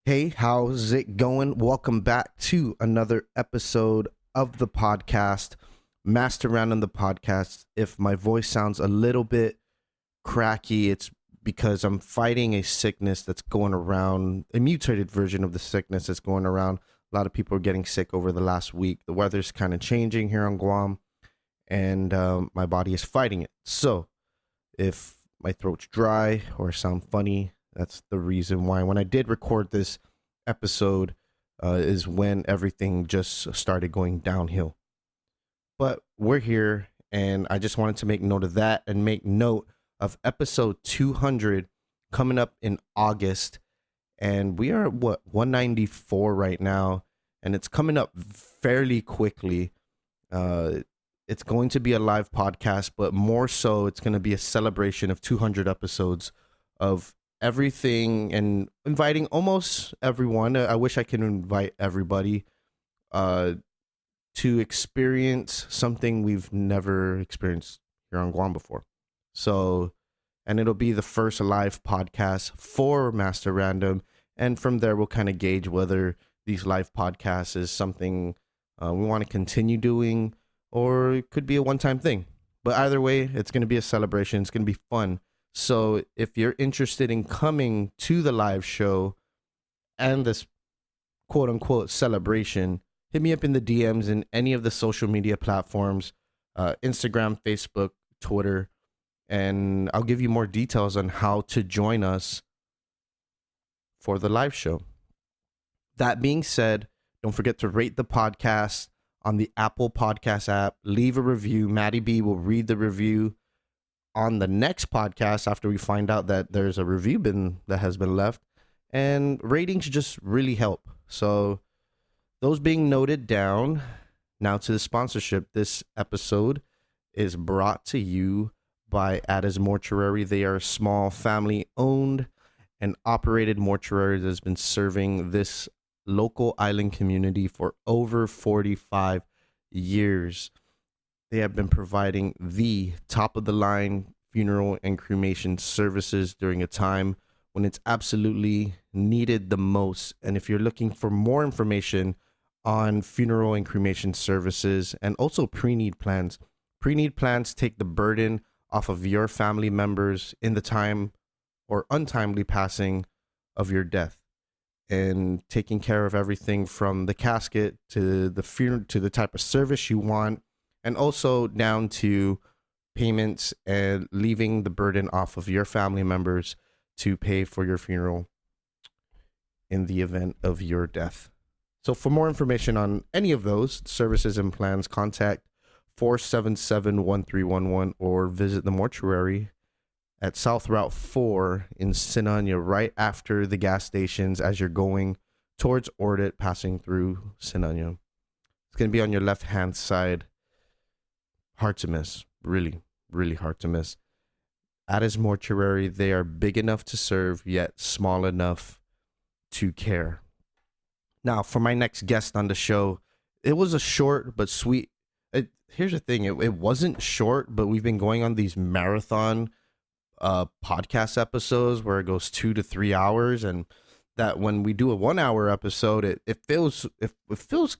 Hey, how's it going? Welcome back to another episode of the podcast, Master Random the podcast. If my voice sounds a little bit cracky, it's because I'm fighting a sickness that's going around, a mutated version of the sickness that's going around. A lot of people are getting sick over the last week. The weather's kind of changing here on Guam, and my body is fighting it. So if my throat's dry or sound funny, that's the reason why. When I did record this episode is when everything just started going downhill. But we're here, and I just wanted to make note of that and make note of episode 200 coming up in August. And we are at 194 right now, and it's coming up fairly quickly. It's going to be a live podcast, but more so it's going to be a celebration of 200 episodes of everything and inviting almost everyone. I wish I could invite everybody to experience something we've never experienced here on Guam before. So, and it'll be the first live podcast for Master Random. And from there, we'll kind of gauge whether these live podcasts is something we want to continue doing, or it could be a one-time thing. But either way, it's going to be a celebration. It's going to be fun. So if you're interested in coming to the live show and this quote-unquote celebration, hit me up in the DMs in any of the social media platforms, Instagram, Facebook, Twitter, and I'll give you more details on how to join us for the live show. That being said, don't forget to rate the podcast on the Apple Podcast app. Leave a review. Maddie B will read the review on the next podcast after we find out that there's a review that has been left, and ratings just really help. So those being noted down, now to the sponsorship. This episode is brought to you by Mortuary. They are a small family owned and operated mortuary that has been serving this local island community for over 45 years. They have been providing the top of the line funeral and cremation services during a time when it's absolutely needed the most. And if you're looking for more information on funeral and cremation services, and also pre-need plans take the burden off of your family members in the time or untimely passing of your death, and taking care of everything from the casket to the funeral to the type of service you want, and also down to payments and leaving the burden off of your family members to pay for your funeral in the event of your death. So for more information on any of those services and plans, contact 477-1311 or visit the Mortuary at South Route 4 in Sinanya, right after the gas stations as you're going towards Ordit, passing through Sinanya. It's going to be on your left-hand side. Hard to miss. Really, really hard to miss. At Mortuary, they are big enough to serve, yet small enough to care. Now, for my next guest on the show, it was a short but sweet. Here's the thing. It wasn't short, but we've been going on these marathon podcast episodes where it goes 2 to 3 hours, and that when we do a 1 hour episode, it feels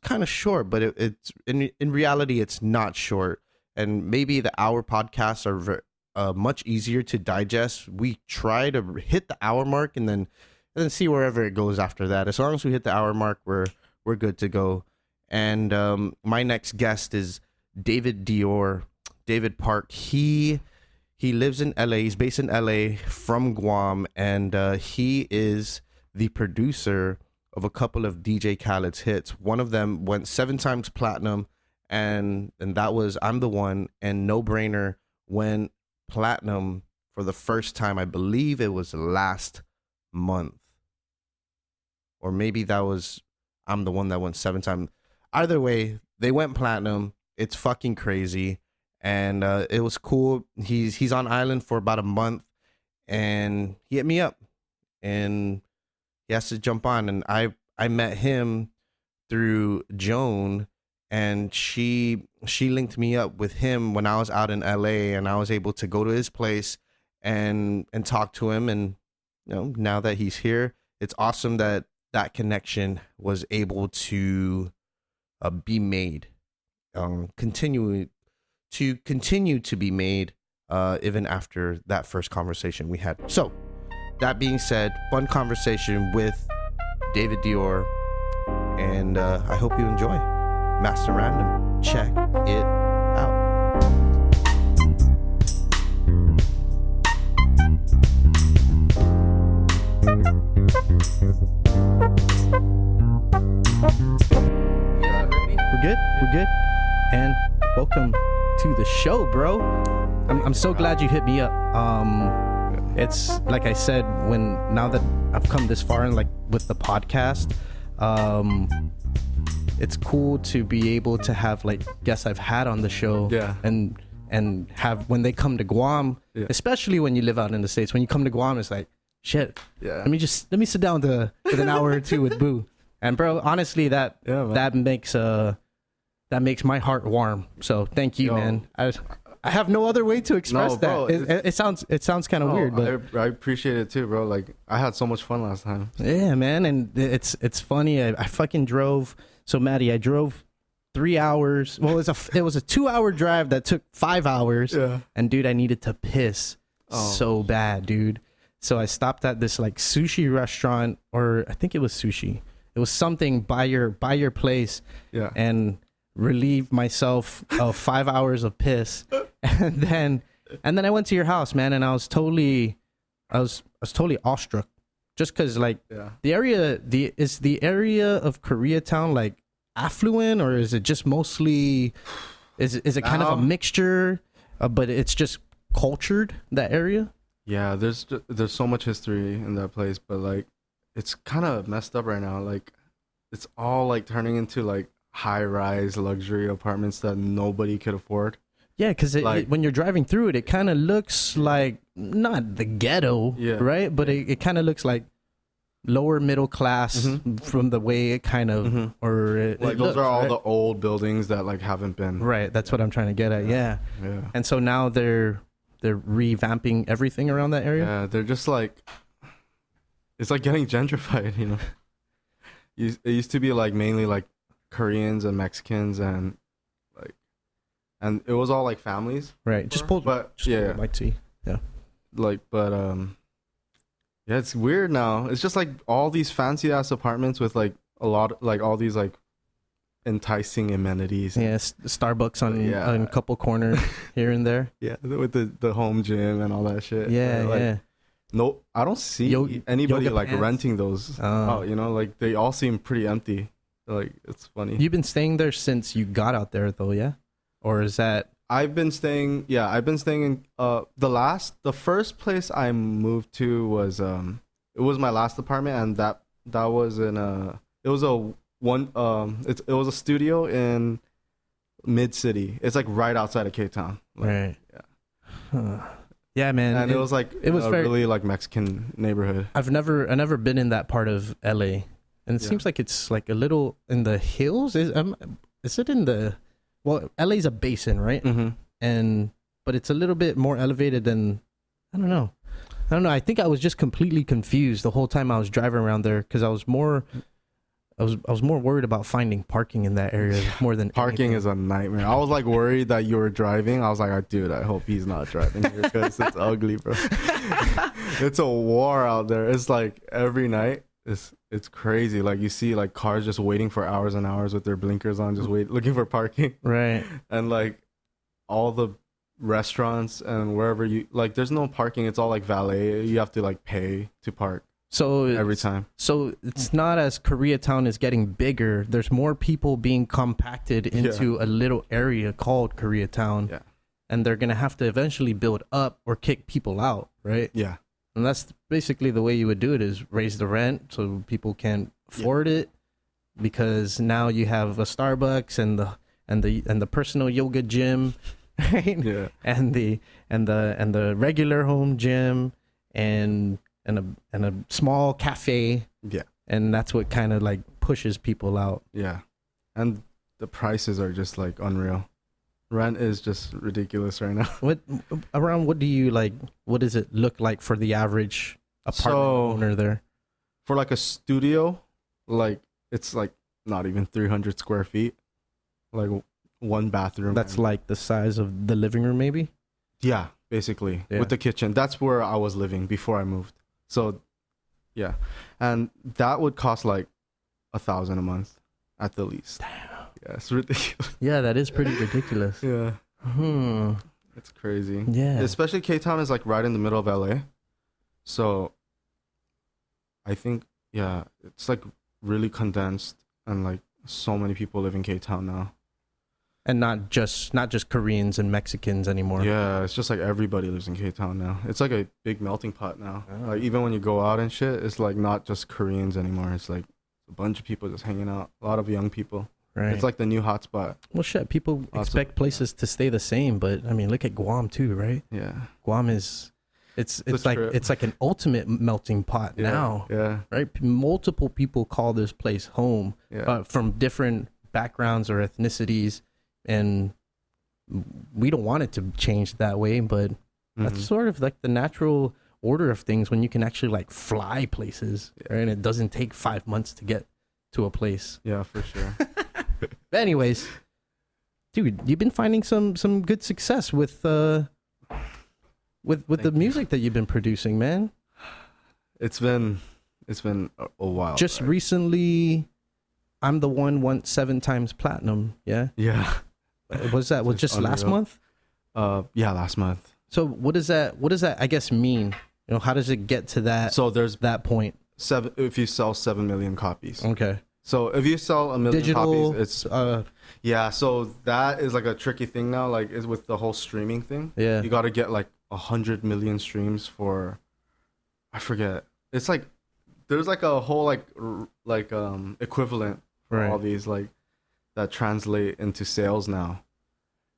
kind of short, but it's in reality it's not short. And maybe the hour podcasts are much easier to digest. We try to hit the hour mark and then see wherever it goes after that. As long as we hit the hour mark, we're good to go. And my next guest is Davidior, David Park. He lives in LA. He's based in LA from Guam, and he is the producer of a couple of DJ Khaled's hits. One of them went 7 times platinum, and that was I'm the One, and No Brainer went platinum for the first time. I believe it was last month, or maybe that was I'm the One that went 7 times. Either way, they went platinum. It's fucking crazy. And it was cool. He's on island for about a month, and he hit me up, and he has to jump on. And I met him through Joan, and she linked me up with him when I was out in LA, and I was able to go to his place and talk to him. And you know, now that he's here, it's awesome that that connection was able to be made, continue to be made, even after that first conversation we had. So that being said, fun conversation with Davidior, and I hope you enjoy. Master Random, check it out. We're good. And welcome to the show, bro. I'm so glad you hit me up. It's like I said, now that I've come this far and like with the podcast, it's cool to be able to have like guests I've had on the show, and have when they come to Guam, especially when you live out in the States. When you come to Guam, it's like, shit, let me sit down with an hour or two with Boo. And bro, honestly, that makes my heart warm. So thank you, man. I have no other way to express that. It sounds kind of weird, but I appreciate it too, bro. Like I had so much fun last time. Yeah, man, and it's funny. I fucking drove. So Maddie, I drove 3 hours. Well, it was a 2-hour drive that took 5 hours. Yeah. And dude, I needed to piss so bad, dude. So I stopped at this like sushi restaurant, or I think it was sushi. It was something by your place. Yeah. And relieve myself of 5 hours of piss, and then I went to your house, man, and I was totally awestruck, just because like the area is the area of Koreatown like affluent, or is it just mostly is it kind of a mixture, but it's just cultured, that area? Yeah, there's so much history in that place, but like it's kind of messed up right now. Like it's all like turning into like high-rise luxury apartments that nobody could afford. Yeah, because when you're driving through it, it kind of looks like not the ghetto, right? But it kind of looks like lower middle class from the way it kind of those are all the old buildings that like haven't been right. That's what I'm trying to get at. Yeah. And so now they're revamping everything around that area. Yeah, they're just like, it's like getting gentrified, you know. It used to be like mainly like Koreans and Mexicans and it was all like families, right? Like tea, it's weird now. It's just like all these fancy ass apartments with like a lot, like all these like enticing amenities. Starbucks on a couple corners here and there. With the home gym and all that shit. No, I don't see anybody like pants. Renting those. You know, like they all seem pretty empty. Like it's funny. You've been staying there since you got out there though, yeah? Or is that I've been staying in the first place I moved to was it was my last apartment, and that was in it was a studio in mid city. It's like right outside of Ktown. Right. Yeah. Yeah, man. And it was like it was really like Mexican neighborhood. I've never been in that part of LA. And it seems like it's like a little in the hills. Is it in the... Well, LA's a basin, right? Mm-hmm. But it's a little bit more elevated than... I don't know. I think I was just completely confused the whole time I was driving around there, because I was more worried about finding parking in that area more than parking anything. Is a nightmare. I was like worried that you were driving. I was like, dude, I hope he's not driving here because it's ugly, bro. It's a war out there. It's like every night. It's crazy. Like you see like cars just waiting for hours and hours with their blinkers on, just looking for parking. Right. And like all the restaurants and wherever you like, there's no parking. It's all like valet. You have to like pay to park. So every time. So it's not as Koreatown is getting bigger. There's more people being compacted into a little area called Koreatown. Yeah. And they're gonna have to eventually build up or kick people out, right? Yeah. And that's basically the way you would do it, is raise the rent so people can afford it, because now you have a Starbucks and the personal yoga gym, right? Yeah. And the regular home gym and a small cafe. Yeah. And that's what kind of like pushes people out. Yeah. And the prices are just like unreal. Rent is just ridiculous right now. What do you like? What does it look like for the average apartment owner there? For like a studio, Like it's like not even 300 square feet. Like one bathroom. That's like the size of the living room, maybe. Yeah, basically Yeah. with the kitchen. That's where I was living before I moved. So, yeah, and that would cost like $1,000 a month at the least. Damn. Yeah, it's ridiculous. Yeah, that is pretty ridiculous. Yeah, it's crazy. Yeah. Especially Ktown is like right in the middle of LA, so I think it's like really condensed and like so many people live in Ktown now. And not just Koreans and Mexicans anymore. Yeah, it's just like everybody lives in Ktown now. It's like a big melting pot now. Oh. Like even when you go out and shit, it's like not just Koreans anymore. It's like a bunch of people just hanging out. A lot of young people. Right. It's like the new hotspot. Well, shit. People Also- expect places to stay the same, but I mean, look at Guam too, right? Yeah. Guam is, it's It's like true. it's like an ultimate melting pot now, Yeah. right? Multiple people call this place home, Yeah. from different backgrounds or ethnicities, and we don't want it to change that way, but that's Mhm. sort of like the natural order of things when you can actually like fly places, Yeah. right? And it doesn't take 5 months to get to a place. Yeah, for sure. But anyways, dude, you've been finding some good success with the Thank you. music that you've been producing, man. It's been a while. Just right? recently, I'm the one won 7 times platinum. Yeah, Yeah. was that was Just just last unreal. month? Yeah, last month. So what does that I guess mean? You know, how does it get to So there's that point? if you sell 7 million copies. Okay, So if you sell 1 million digital. copies, it's uh, yeah. So that is like a tricky thing now. Like is with the whole streaming thing. yeah, You got to get like 100 million streams for, I forget. It's like there's like a whole equivalent for all right. these like that translate into sales now.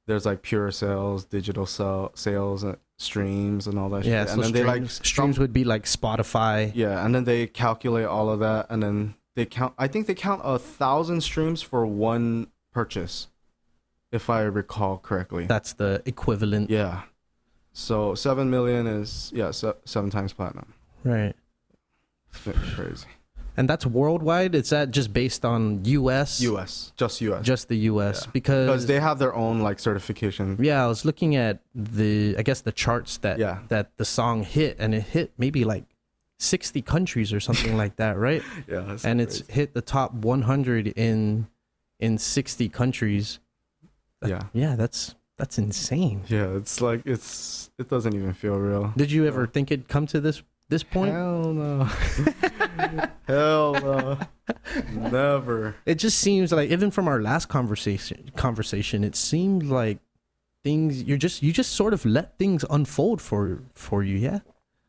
There's like pure sales, digital sales, streams, and all that Yeah, shit. so And then they like streams would be like Spotify. yeah, and then they calculate all of that, and then they count. I think they count 1,000 streams for one purchase, if I recall correctly. That's the equivalent. Yeah. So 7 million is 7 times platinum. Right. It's been crazy. And that's worldwide? Is that just based on US? US, just US. Just the US? Yeah. Because Because they have their own like certification. yeah, I was looking at the charts that Yeah. that the song hit, and it hit maybe like 60 countries or something like that, right? Yeah. That's And crazy. it's hit the top 100 in 60 countries. Yeah. That's insane. Yeah, it's like it doesn't even feel real. Did you ever think it'd come to this point? Hell no. Hell no. Never. It just seems like, even from our last conversation, it seemed like things you just sort of let things unfold for you. Yeah.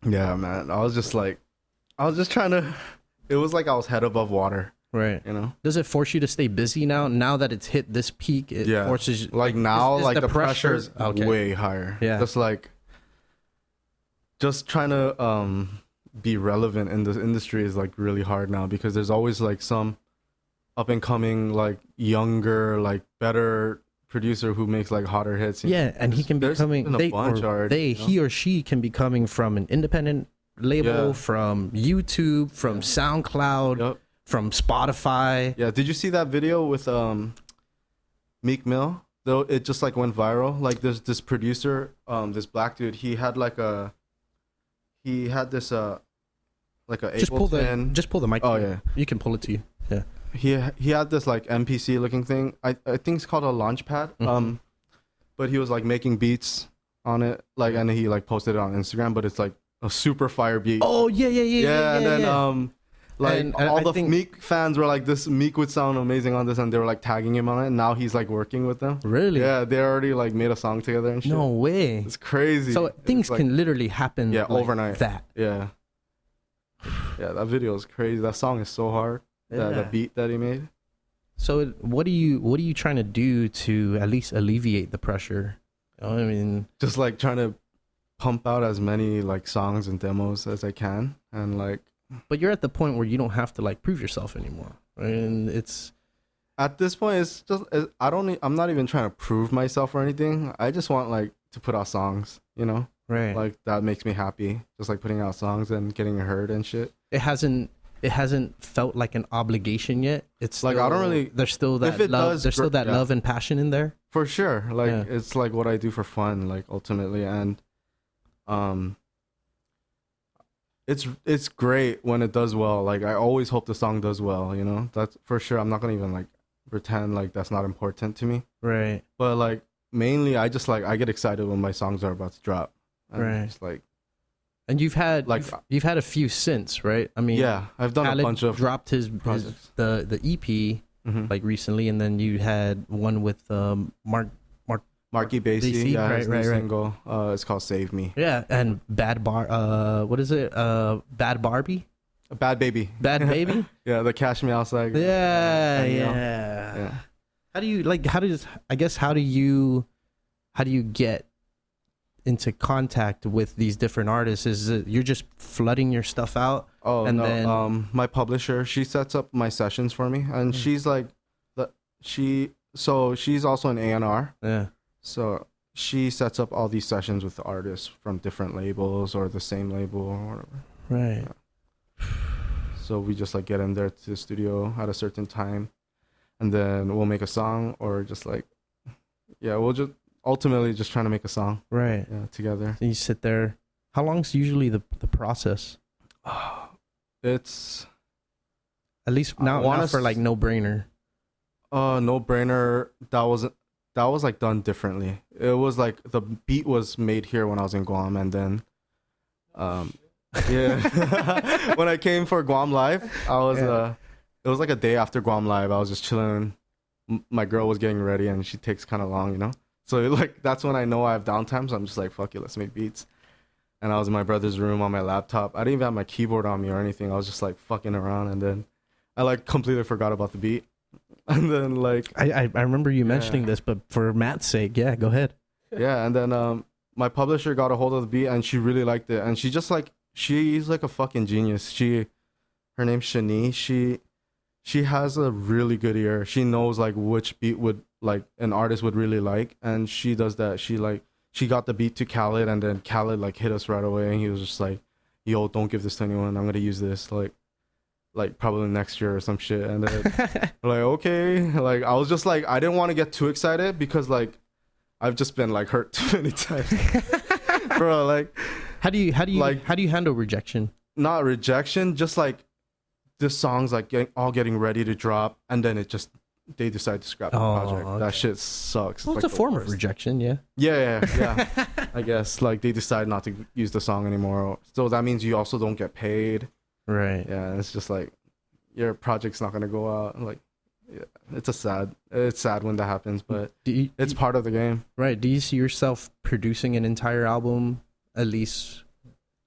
Yeah, man. I was just trying to. It was like I was head above water, Right. you know. Does it force you to stay busy now that it's hit this peak? It Yeah. forces Like now, is like the the pressure's Okay. way higher. Yeah. Just trying to be relevant in this industry is like really hard now, because there's always like some up and coming, like younger, like better producer who makes like hotter hits. Yeah, and he can be There's coming. been a bunch already, you know? He or she can be coming from an independent label, Yeah. from YouTube, from SoundCloud, Yep. from Spotify. Yeah. Did you see that video with Meek Mill? Though it just like went viral. Like there's this producer, this black dude. He had this like a Just pull the mic. Oh, here. yeah. You can pull it to you. Yeah. He had this like MPC looking thing. I think it's called a Launchpad. Mhm. But he was like making beats on it, like, and he like posted it on Instagram. But it's like a super fire beat. Oh yeah. And then like And all I the think- Meek fans were like, this Meek would sound amazing on this, and they were like tagging him on it. And now he's like working with them. Really? Yeah, they already like made a song together and shit. No way. It's crazy. So It's things like- can literally happen. Yeah, like overnight. That. Yeah. Yeah, that video is crazy. That song is so hard. The Yeah. beat that he made. So what are you trying to do to at least alleviate the pressure? You know, I mean, Just like trying to pump out as many like songs and demos as I can, and like but you're at the point where you don't have to like prove yourself anymore, right? And it's at this point it's just I'm not even trying to prove myself or anything. I just want like to put out songs, you know, right. like that makes me happy. Just like putting out songs and getting heard and shit. It hasn't it hasn't felt like an obligation yet. It's like, still, I don't really, there's still that love, there's still that love and passion in there. For sure. Like, it's like what I do for fun, like, ultimately. And it's great when it does well. Like, I always hope the song does well, you know? That's for sure. I'm not gonna even like pretend like that's not important to me. Right. But like, mainly I just like, I get excited when my songs are about to drop. And right. It's like, and you've had like, you've had a few since, right? I mean, yeah, I've done Khaled a bunch of dropped his the EP like recently, and then you had one with Marky Basie, yeah, his new right. single. It's called "Save Me." Yeah, and what is it? Bad Barbie, Bad Baby, Bad Baby. Yeah, the Cash Me Outside. Yeah. How do you get into contact with these different artists? Is it you're just flooding your stuff out? Oh, and no. Then my publisher, she sets up my sessions for me, and she's like, she's also an A&R. Yeah. So she sets up all these sessions with the artists from different labels or the same label or whatever. Right. Yeah. So we just like get in there to the studio at a certain time, and then we'll make a song, or just like, yeah, we'll just ultimately just trying to make a song. Right. Yeah, together. So you sit there. How long's usually the process? It's at least not for like No Brainer. No Brainer. That was like done differently. It was like the beat was made here when I was in Guam, and then yeah. When I came for Guam Live, I was it was like a day after Guam Live. I was just chilling. My girl was getting ready, and she takes kind of long, you know. So like that's when I know I have downtime. So I'm just like, fuck it, let's make beats. And I was in my brother's room on my laptop. I didn't even have my keyboard on me or anything. I was just like fucking around, and then I like completely forgot about the beat. And then like I remember you mentioning this, but for Matt's sake, yeah, go ahead. Yeah, and then my publisher got a hold of the beat, and she really liked it, and she's like a fucking genius. Her name's Shani. She has a really good ear. She knows like which beat would like an artist would really like, and she does that. She got the beat to Khaled, and then Khaled like hit us right away, and he was just like, "Yo, don't give this to anyone. I'm gonna use this like probably next year or some shit." And then we're like, okay, like I was just like, I didn't want to get too excited because like I've just been like hurt too many times. Bro, like how do you handle rejection? Not rejection, just like the songs like getting ready to drop, and then they decide to scrap the project. Okay. That shit sucks. Well, it's like a form of rejection, yeah. Yeah. I guess like they decide not to use the song anymore, so that means you also don't get paid. Right. Yeah, it's just like your project's not gonna go out. Like, yeah, it's sad when that happens, but it's part of the game. Right. Do you see yourself producing an entire album, at least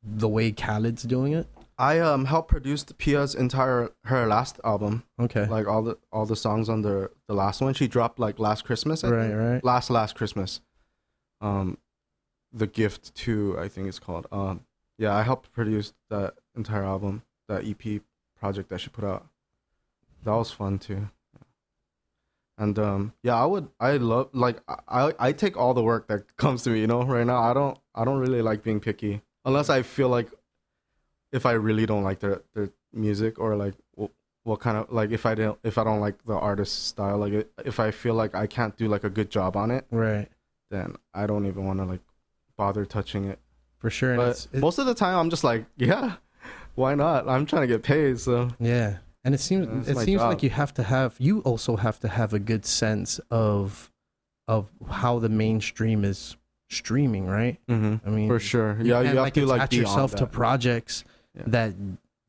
the way Khaled's doing it? I helped produce Pia's her last album. Okay. Like all the songs on the last one she dropped like last Christmas. I think. Right. Last Christmas. The Gift 2, I think it's called. Yeah, I helped produce that entire album, that EP project that she put out. That was fun too. And I take all the work that comes to me, you know. Right now I don't really like being picky, unless I feel like if I really don't like their music, or like what kind of, like if I don't like the artist's style, like if I feel like I can't do like a good job on it, right, then I don't even want to like bother touching it. For sure. But most of the time I'm just like, yeah, why not? I'm trying to get paid, so yeah. And it seems like you also have to have a good sense of how the mainstream is streaming, right? Mm-hmm. I mean, for sure. Yeah, you have to like attach yourself to projects that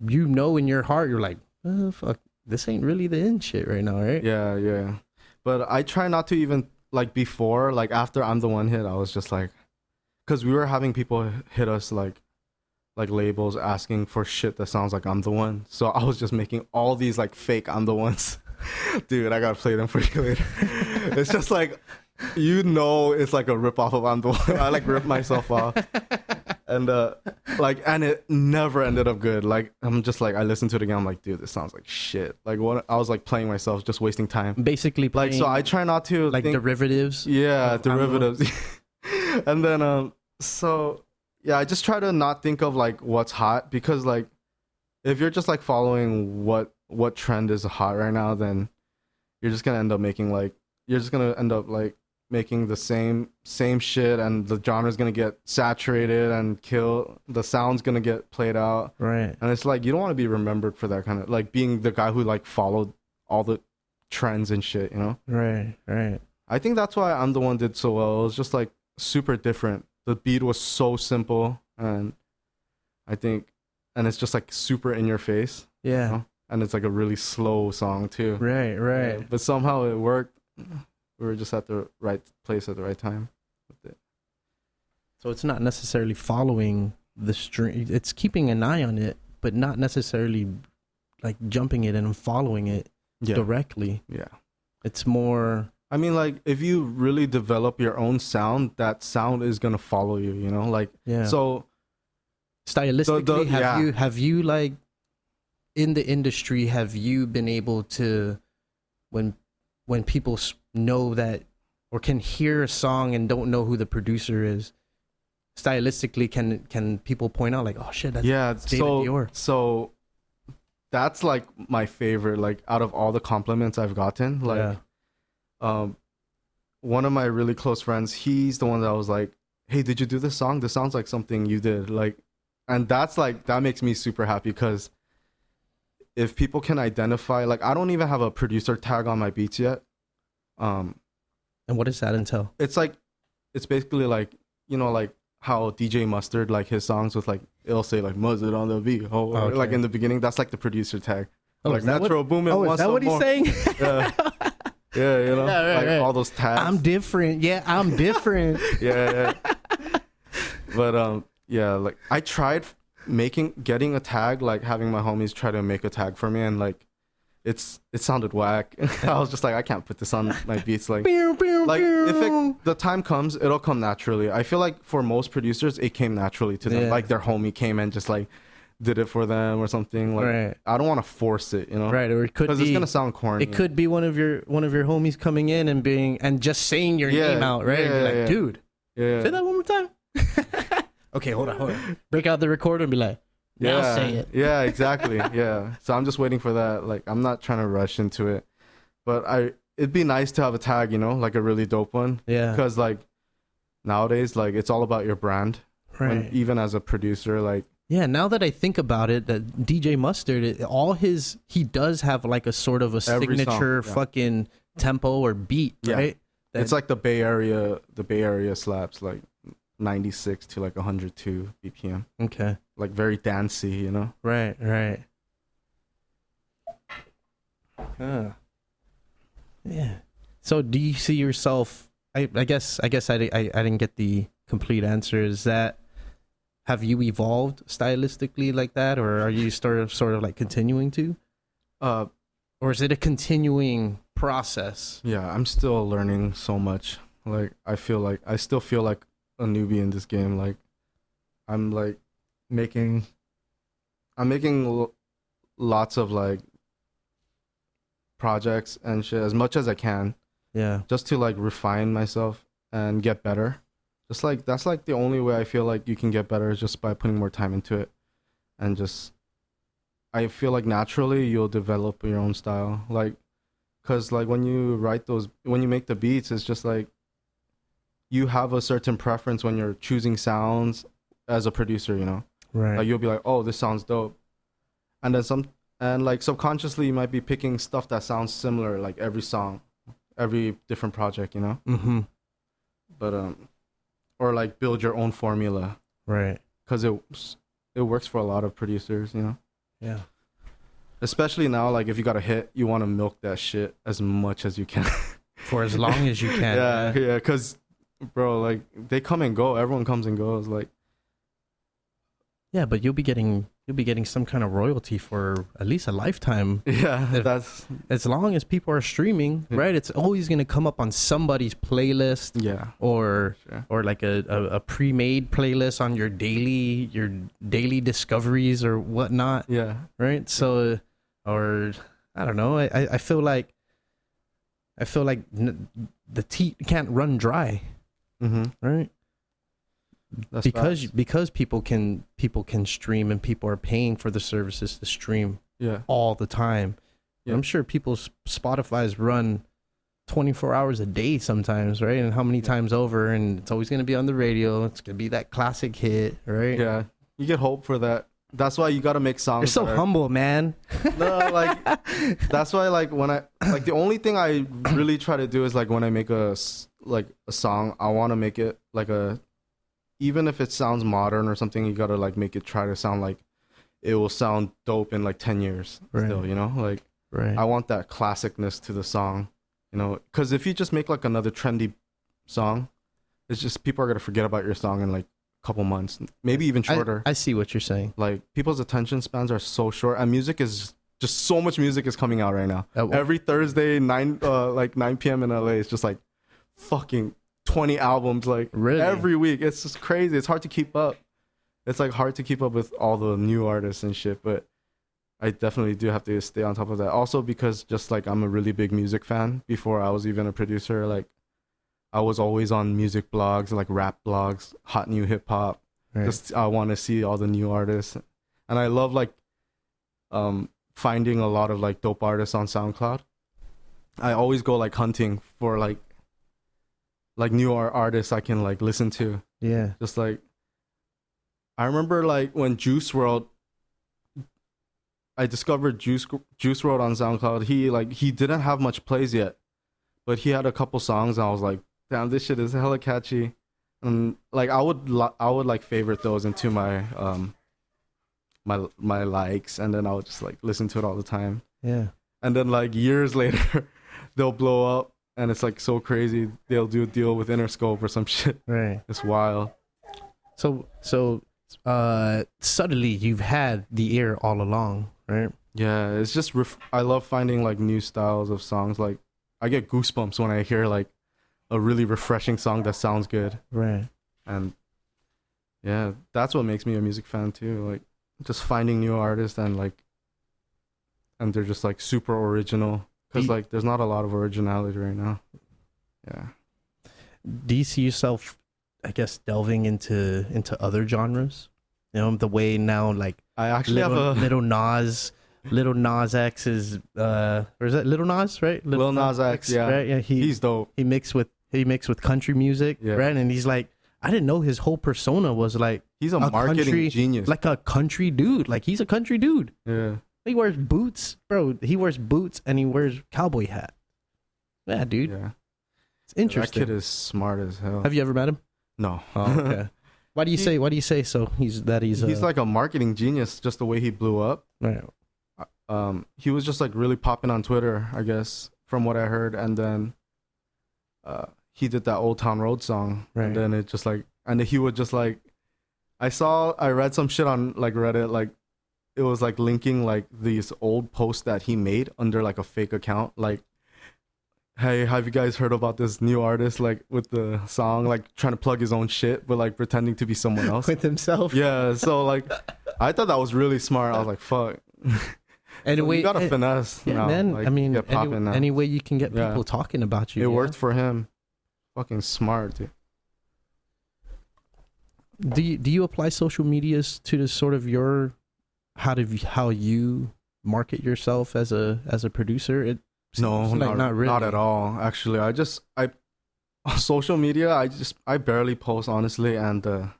you know in your heart you're like, oh, fuck, this ain't really the end shit right now, right? Yeah. But I try not to even like before, like after I'm the one hit, I was just like, because we were having people hit us like labels asking for shit that sounds like I'm the one. So I was just making all these like fake I'm the ones. Dude, I gotta play them for you later. It's just like, you know, it's like a rip off of I'm the one. I like ripped myself off. And and it never ended up good. Like I'm just like, I listened to it again, I'm like, dude, this sounds like shit. Like what, I was like playing myself, just wasting time. Basically like, so I try not to like derivatives. Yeah, derivatives. And then so yeah, I just try to not think of like what's hot, because like if you're just like following what trend is hot right now, then you're just gonna end up making like making the same shit, and the genre's gonna get saturated and kill. The sound's gonna get played out, Right. and it's like you don't want to be remembered for that kind of like being the guy who like followed all the trends and shit, you know? Right. I think that's why I'm the One did so well. It was just like super different. The beat was so simple, and it's just like super in your face. Yeah. You know? And it's like a really slow song too. Right. Yeah, but somehow it worked. We were just at the right place at the right time with it. So it's not necessarily following the string. It's keeping an eye on it, but not necessarily like jumping it and following it directly. Yeah. It's more... I mean, like, if you really develop your own sound, that sound is going to follow you, you know? Like, so... Stylistically, have you, like, in the industry, have you been able to, when people know that, or can hear a song and don't know who the producer is, stylistically, can people point out, like, oh, shit, that's Davidior? So that's, like, my favorite, like, out of all the compliments I've gotten, like... one of my really close friends, he's the one that was like, hey, did you do this song? This sounds like something you did. Like, and that's like, that makes me super happy, because if people can identify, like, I don't even have a producer tag on my beats yet. And what does that entail? It's like, it's basically like, you know, like how DJ Mustard, like his songs with like, it'll say like Mustard on the beat. Okay. Like in the beginning, that's like the producer tag. Like Metro Boomin. Oh, is that what he's saying? Yeah. Yeah, you know, like all those tags. I'm different. Yeah, I'm different. yeah. But yeah, like I tried getting a tag, like having my homies try to make a tag for me, and like it sounded whack. I was just like, I can't put this on my beats. Like, if the time comes, it'll come naturally. I feel like for most producers, it came naturally to them. Yeah. Like their homie came and just like did it for them or something. Like, I don't want to force it, you know? Right, or it could be, because it's gonna sound corny. It could be one of your homies coming in and just saying your name out, right? Yeah, and be like, dude, say that one more time. Okay, hold on. Break out the recorder and be like, now say it. Yeah, exactly. Yeah. So I'm just waiting for that. Like, I'm not trying to rush into it, but it'd be nice to have a tag, you know, like a really dope one. Yeah. Because like nowadays, like it's all about your brand. Right. Even as a producer, like. Yeah, now that I think about it, that DJ Mustard, he does have like a sort of a signature fucking tempo or beat, right? It's like the Bay Area slaps, like 96 to like 102 BPM. Okay. Like very dancey, you know? Right. Yeah. So do you see yourself, I guess I didn't get the complete answer, is that, have you evolved stylistically like that, or are you sort of like continuing to? Or is it a continuing process? Yeah, I'm still learning so much. Like I still feel like a newbie in this game. Like I'm making lots of like projects and shit as much as I can. Yeah. Just to like refine myself and get better. Just like that's like the only way I feel like you can get better, is just by putting more time into it, and just I feel like naturally you'll develop your own style. Like, cause like when you make the beats, it's just like you have a certain preference when you're choosing sounds as a producer, you know. Right. Like you'll be like, oh, this sounds dope, and then like subconsciously you might be picking stuff that sounds similar, like every song, every different project, you know. Mm-hmm. But or like build your own formula, right? Because it works for a lot of producers, you know. Yeah. Especially now, like if you got a hit, you want to milk that shit as much as you can for as long as you can. Yeah. Because, bro, like they come and go. Everyone comes and goes. Like. Yeah, but you'll be getting some kind of royalty for at least a lifetime. Yeah, that's as long as people are streaming, right? It's always gonna come up on somebody's playlist. Yeah, or like a pre-made playlist on your daily discoveries or whatnot. Yeah, right. So, or I don't know. I feel like the tea can't run dry. Mm-hmm. Right. That's facts. because people can stream, and people are paying for the services to stream Yeah. all the time. Yeah. I'm sure people's Spotify's run 24 hours a day sometimes, right? And how many times over, and it's always going to be on the radio. It's going to be that classic hit, right? Yeah. You get hope for that. That's why you got to make songs. You're so humble, man. No, like, that's why, like, when I, like, the only thing I really try to do is, like, when I make a song, I want to make it like even if it sounds modern or something, you got to, like, make it try to sound like it will sound dope in, like, 10 years still, you know? Like, I want that classicness to the song, you know? Because if you just make, like, another trendy song, it's just people are going to forget about your song in, like, couple months, maybe even shorter. I see what you're saying. Like, people's attention spans are so short, and music is just so much music is coming out right now. Every Thursday, 9 p.m. in LA, it's just like fucking 20 albums, like every week. It's just crazy. It's hard to keep up. It's like hard to keep up with all the new artists and shit, but I definitely do have to stay on top of that. Also because just like I'm a really big music fan before I was even a producer, like I was always on music blogs, like rap blogs, hot new hip hop. Just I want to see all the new artists, and I love like finding a lot of like dope artists on SoundCloud. I always go like hunting for like newer artists I can like listen to. Yeah. Just like I remember like when I discovered Juice WRLD on SoundCloud. He didn't have much plays yet, but he had a couple songs, and I was like, damn, this shit is hella catchy. And like I would like favorite those into my my likes, and then I would just like listen to it all the time. Yeah. And then like years later they'll blow up, and it's like so crazy. They'll do a deal with Interscope or some shit. Right. It's wild. So subtly you've had the ear all along, right? Yeah, it's just I love finding like new styles of songs. Like I get goosebumps when I hear like a really refreshing song that sounds good. Right. And yeah, that's what makes me a music fan too. Like just finding new artists and they're just like super original, because like there's not a lot of originality right now. Yeah. Do you see yourself, I guess, delving into other genres? You know, the way now, like I actually Lil Nas X is or is that Lil Nas, right? Lil Nas X, yeah. Right? Yeah, he's dope. He mixed with country music, right? And he's like, I didn't know his whole persona was like he's a marketing genius. Like a country dude. Like he's a country dude. Yeah. He wears boots, bro. He wears boots and he wears cowboy hat. Yeah, dude. Yeah. It's interesting. That kid is smart as hell. Have you ever met him? No. Oh, okay. Why do you say so? He's like a marketing genius, just the way he blew up. Right. He was just like really popping on Twitter, I guess, from what I heard, and then he did that Old Town Road song, right. And then it just like, and he would just like, I read some shit on like Reddit, like it was like linking like these old posts that he made under like a fake account, like, hey, have you guys heard about this new artist, like with the song, like trying to plug his own shit but like pretending to be someone else with himself. Yeah, so like I thought that was really smart. I was like, fuck. Anyway, you gotta finesse. Yeah, now. man. Like, I mean, any way you can get people talking about you. It worked for him. Fucking smart, dude. Do you apply social medias to the sort of your how you market yourself as a producer? No, like not really. Not at all. Actually, I social media. I barely post, honestly, and I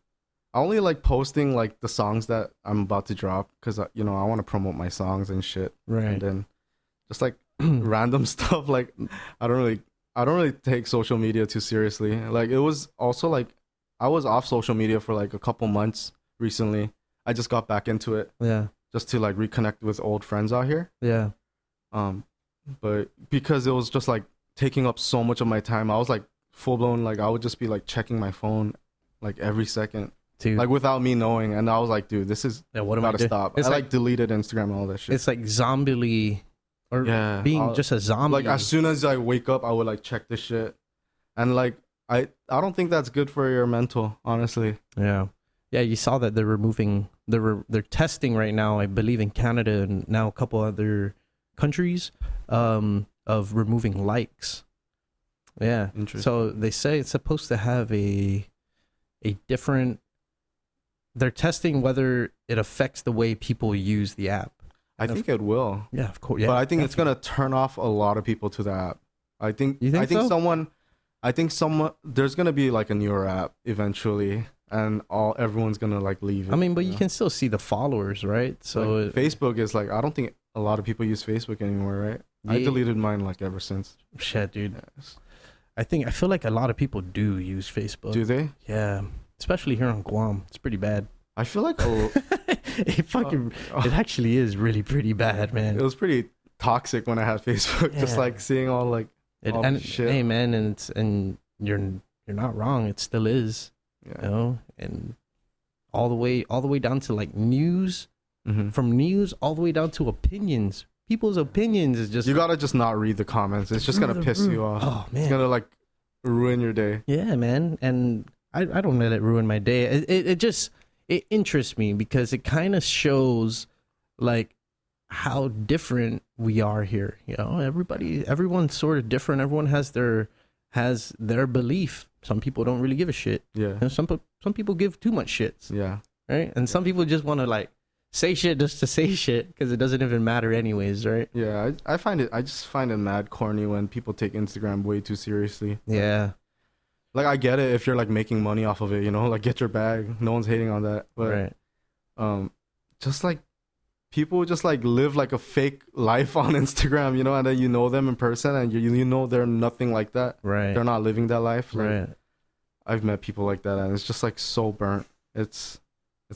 only like posting like the songs that I'm about to drop, because I want to promote my songs and shit. Right. And then just like random stuff. Like I don't really take social media too seriously. Like it was also like I was off social media for like a couple months recently. I just got back into it. Yeah. Just to like reconnect with old friends out here. Yeah. But because it was just like taking up so much of my time, I was like full blown, like I would just be like checking my phone like every second, dude. Like without me knowing. And I was like, dude, this is gotta stop. I like deleted Instagram and all that shit. It's like zombie or being just a zombie. Like as soon as I wake up, I would like check this shit, and like I don't think that's good for your mental, honestly. Yeah. You saw that they're testing right now, I believe in Canada and now a couple other countries, of removing likes. Yeah. Interesting. So they say it's supposed to have a a different. They're testing whether it affects the way people use the app. I think it will. Yeah, of course. Yeah, but I think it's gonna turn off a lot of people to the app. I think someone there's gonna be like a newer app eventually, and everyone's gonna like leave it. I mean, but you can still see the followers, right? So like, Facebook is like, I don't think a lot of people use Facebook anymore, right? Yeah. I deleted mine like ever since. Shit, dude. Yes. I feel like a lot of people do use Facebook. Do they? Yeah, especially here on Guam. It's pretty bad. I feel like it actually is really pretty bad, man. It was pretty toxic when I had Facebook, just like seeing all like all shit. Hey, man, and you're not wrong. It still is, you know, and all the way down to like news, from news all the way down to opinions. People's opinions is just, you gotta just not read the comments. It's just gonna piss you off. Oh man, it's gonna like ruin your day. Yeah, man, and I don't let it ruin my day. It interests me because it kind of shows like how different we are here. You know, everyone's sort of different. Everyone has their belief. Some people don't really give a shit. Yeah. And some people give too much shits. Yeah. Right. And some people just want to like say shit just to say shit because it doesn't even matter anyways. Right. Yeah. I just find it mad corny when people take Instagram way too seriously. Yeah. Like, I get it if you're, like, making money off of it, you know? Like, get your bag. No one's hating on that. But, just, like, people just, like, live, like, a fake life on Instagram, you know? And then you know them in person, and you know they're nothing like that. Right. They're not living that life. Like, right. I've met people like that, and it's just, like, so burnt. It's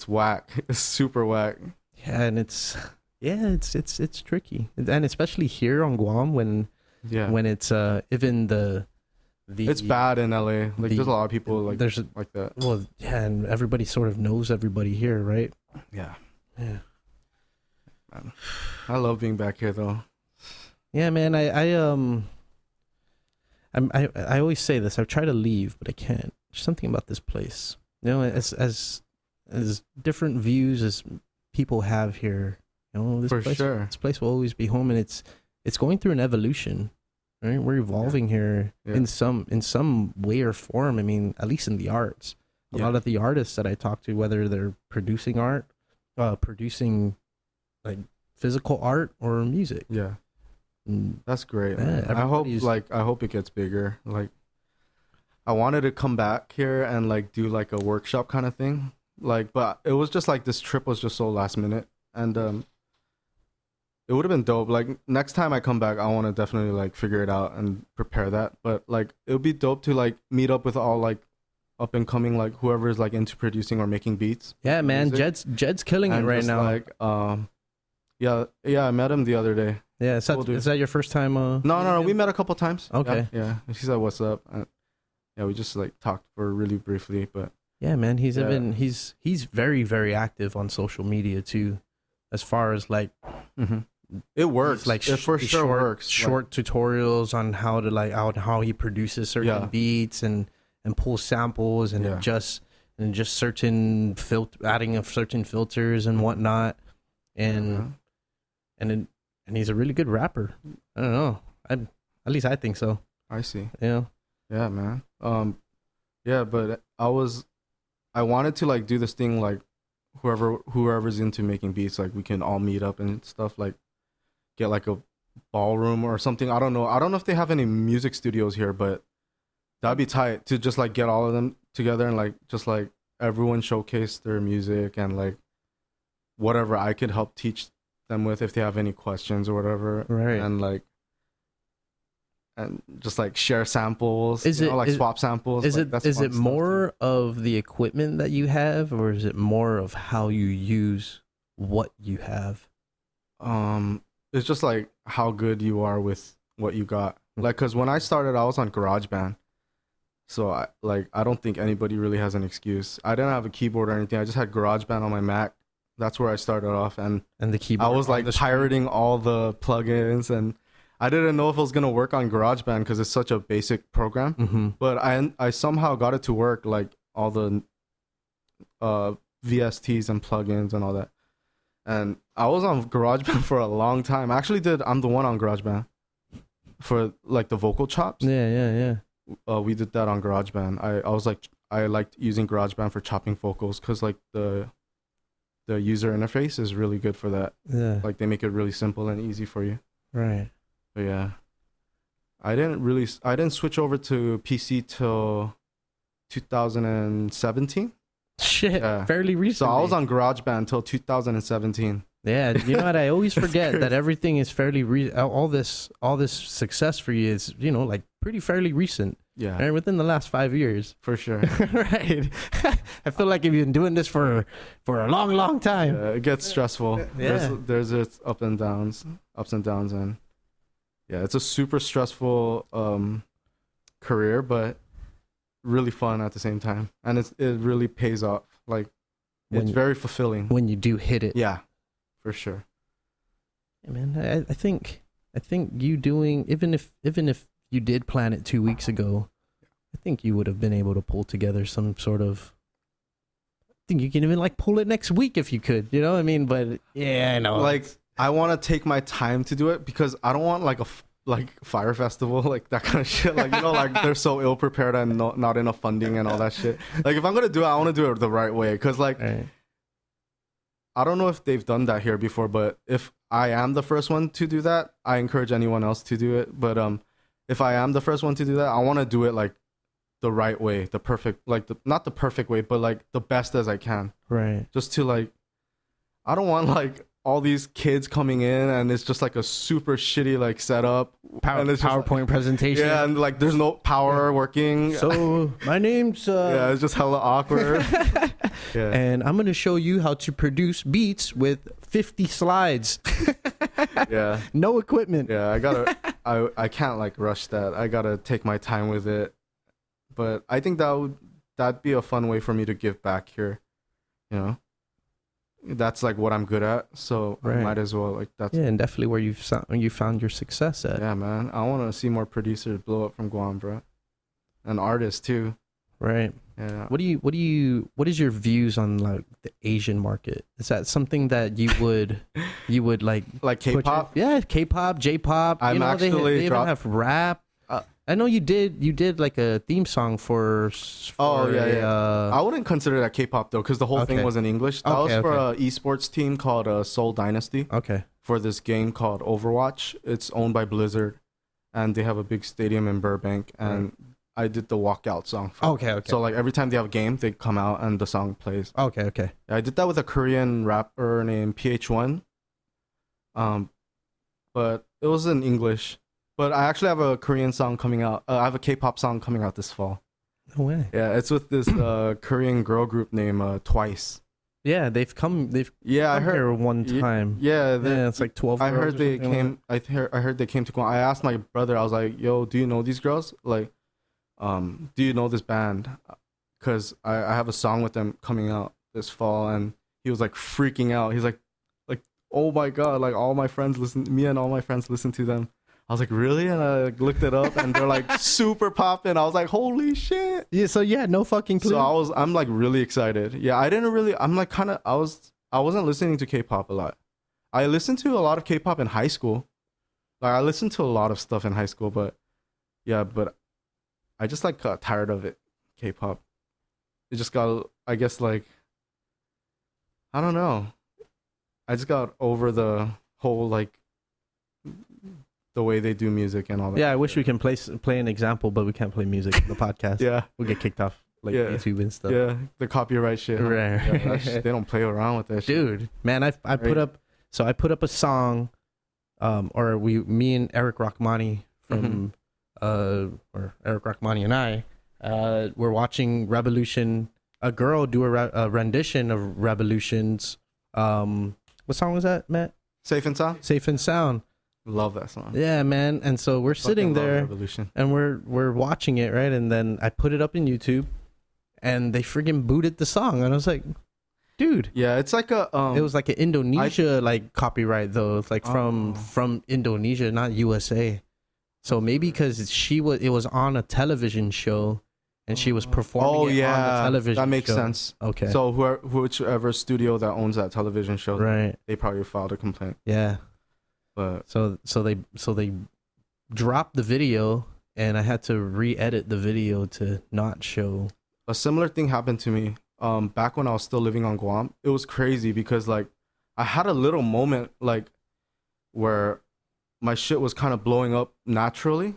whack. It's super whack. Yeah, and it's tricky. And especially here on Guam when it's, even it's bad in LA. Like, there's a lot of people like that. Well, yeah, and everybody sort of knows everybody here, right? Yeah. Yeah. Man. I love being back here, though. Yeah, man. I always say this. I've tried to leave, but I can't. There's something about this place. You know, as different views as people have here. You know, this place will always be home, and it's going through an evolution. Right, we're evolving here in some way or form. I mean, at least in the arts, a lot of the artists that I talk to, whether they're producing art, producing like physical art or music. Yeah, that's great. Yeah, I hope it gets bigger. Like, I wanted to come back here and like do like a workshop kind of thing. Like, but it was just like this trip was just so last minute, and it would have been dope. Like, next time I come back, I want to definitely like figure it out and prepare that. But like, it would be dope to like meet up with all like up and coming like whoever is like into producing or making beats. Yeah, man, Jed's killing it right now. Like, yeah, I met him the other day. Yeah, is that your first time? No, we met a couple times. Okay. Yeah. He said, "What's up?" And, yeah, we just like talked for really briefly, but yeah, man, he's very, very active on social media too, as far as like. It works. Like it for sure works. Short tutorials on how to like how he produces certain beats and pulls samples and adjusts certain adding of certain filters and whatnot, and he's a really good rapper. I don't know. At least I think so. I see. Yeah. Yeah, man. Yeah, but I wanted to like do this thing like whoever's into making beats, like we can all meet up and stuff, like get like a ballroom or something. I don't know if they have any music studios here, but that'd be tight to just like get all of them together and like just like everyone showcase their music and like whatever I could help teach them with if they have any questions or whatever. Right. And like and just like share samples, swap samples. Is it more of the equipment that you have, or is it more of how you use what you have? It's just like how good you are with what you got. Like, cause when I started, I was on GarageBand, so I don't think anybody really has an excuse. I didn't have a keyboard or anything. I just had GarageBand on my Mac. That's where I started off, and the keyboard. I was like pirating all the plugins and. I didn't know if it was going to work on GarageBand because it's such a basic program. Mm-hmm. But I somehow got it to work, like all the VSTs and plugins and all that. And I was on GarageBand for a long time. I'm the one on GarageBand for like the vocal chops. Yeah. We did that on GarageBand. I was like, I liked using GarageBand for chopping vocals because like the user interface is really good for that. Yeah. Like they make it really simple and easy for you. Right. But yeah, I didn't switch over to PC till 2017. Shit, Yeah. fairly recent. So I was on GarageBand till 2017. Yeah, you know what? I always forget that everything is fairly all this success for you is, you know, like pretty fairly recent. Yeah, Right, within the last 5 years. for sure. Right. I feel like if you've been doing this for a long time. Yeah, it gets stressful. Yeah. There's its ups and downs, and yeah, it's a super stressful career, but really fun at the same time, and it really pays off. Like it's very fulfilling When you do hit it. Yeah, for sure. Yeah, man, I think you doing even if you did plan it 2 weeks ago, I think you would have been able to pull together some sort of. I think you can even like pull it next week if you could. You know what I mean? But yeah, I know. Like I want to take my time to do it because I don't want like fire festival, like that kind of shit. Like, you know, like they're so ill prepared and not enough funding and all that shit. Like if I'm gonna do it, I want to do it the right way. Cause like right. I don't know if they've done that here before, but if I am the first one to do that, I encourage anyone else to do it. But if I am the first one to do that, I want to do it like the right way, the perfect, like not the perfect way, but like the best as I can. Right. Just to like, I don't want like all these kids coming in and it's just like a super shitty like setup. And it's PowerPoint presentation. Yeah, and like there's no power working. So my name's yeah, it's just hella awkward. Yeah. And I'm gonna show you how to produce beats with 50 slides. Yeah. No equipment. Yeah, I can't like rush that. I gotta take my time with it. But I think that'd be a fun way for me to give back here. You know? That's like what I'm good at, so Right. I might as well like that's Yeah, and definitely where you found your success at. yeah, man. I want to see more producers blow up from Guam, bro, and artists too. Right. Yeah. What is your views on like the Asian market? Is that something that you would like K-pop? Yeah, K-pop, J-pop. I'm you know, actually they even have rap. I know you did like a theme song for I wouldn't consider that K-pop though, because the whole thing Okay. was in English. That was for an esports team called Seoul Dynasty Okay. for this game called Overwatch. It's owned by Blizzard, and they have a big stadium in Burbank. And I did the walkout song. Okay. So like every time they have a game, they come out and the song plays. Okay. I did that with a Korean rapper named PH1. But it was in English. But I actually have a Korean song coming out. I have a K-pop song coming out this fall. No way. Yeah, it's with this Korean girl group named Twice. Yeah, they've come Yeah, I heard here one time. Yeah, It's like 12 I girls heard or they something came. I heard they came to Guam. I asked my brother. I was like, "Yo, do you know these girls? Like, do you know this band? Because I have a song with them coming out this fall." And he was like freaking out. He's like, "Oh my god! Like all my friends listen. Me and all my friends listen to them." I was like, "Really?" And I like, looked it up, and they're like super popping. I was like, "Holy shit!" Yeah. So yeah, no fucking clue. So I'm like really excited. Yeah, I'm like kind of. I wasn't listening to K-pop a lot. I listened to a lot of K-pop in high school. Like I listened to a lot of stuff in high school, but I just like got tired of it. K-pop. It just got. I guess like. I don't know. I just got over the whole like. The way they do music and all that. Yeah, I wish we can play an example, but we can't play music in the podcast. Yeah. We'll get kicked off like Yeah. YouTube and stuff. Yeah, the copyright shit. Huh? Right. Yeah, that shit, they don't play around with that shit. Dude, man, I put up a song, me and Eric Rachmani from or Eric Rachmani and I were watching Revolution, a girl do a rendition of Revolution's what song was that, Matt? Safe and Sound? Safe and Sound. Love that song. Yeah, man. And so we're sitting Fucking love there Revolution. and we're watching it, right? And then I put it up in YouTube and they friggin' booted the song. And I was like, dude. Yeah, it's like a it was like an Indonesia like copyright though. It's like from Indonesia, not USA. So maybe because it was on a television show and she was performing it on the television show. That makes sense. Okay. So whichever studio that owns that television show, right. they probably filed a complaint. Yeah. But so they dropped the video and I had to re-edit the video to not show a similar thing happened to me back when I was still living on Guam. It was crazy because like I had a little moment like where my shit was kind of blowing up naturally.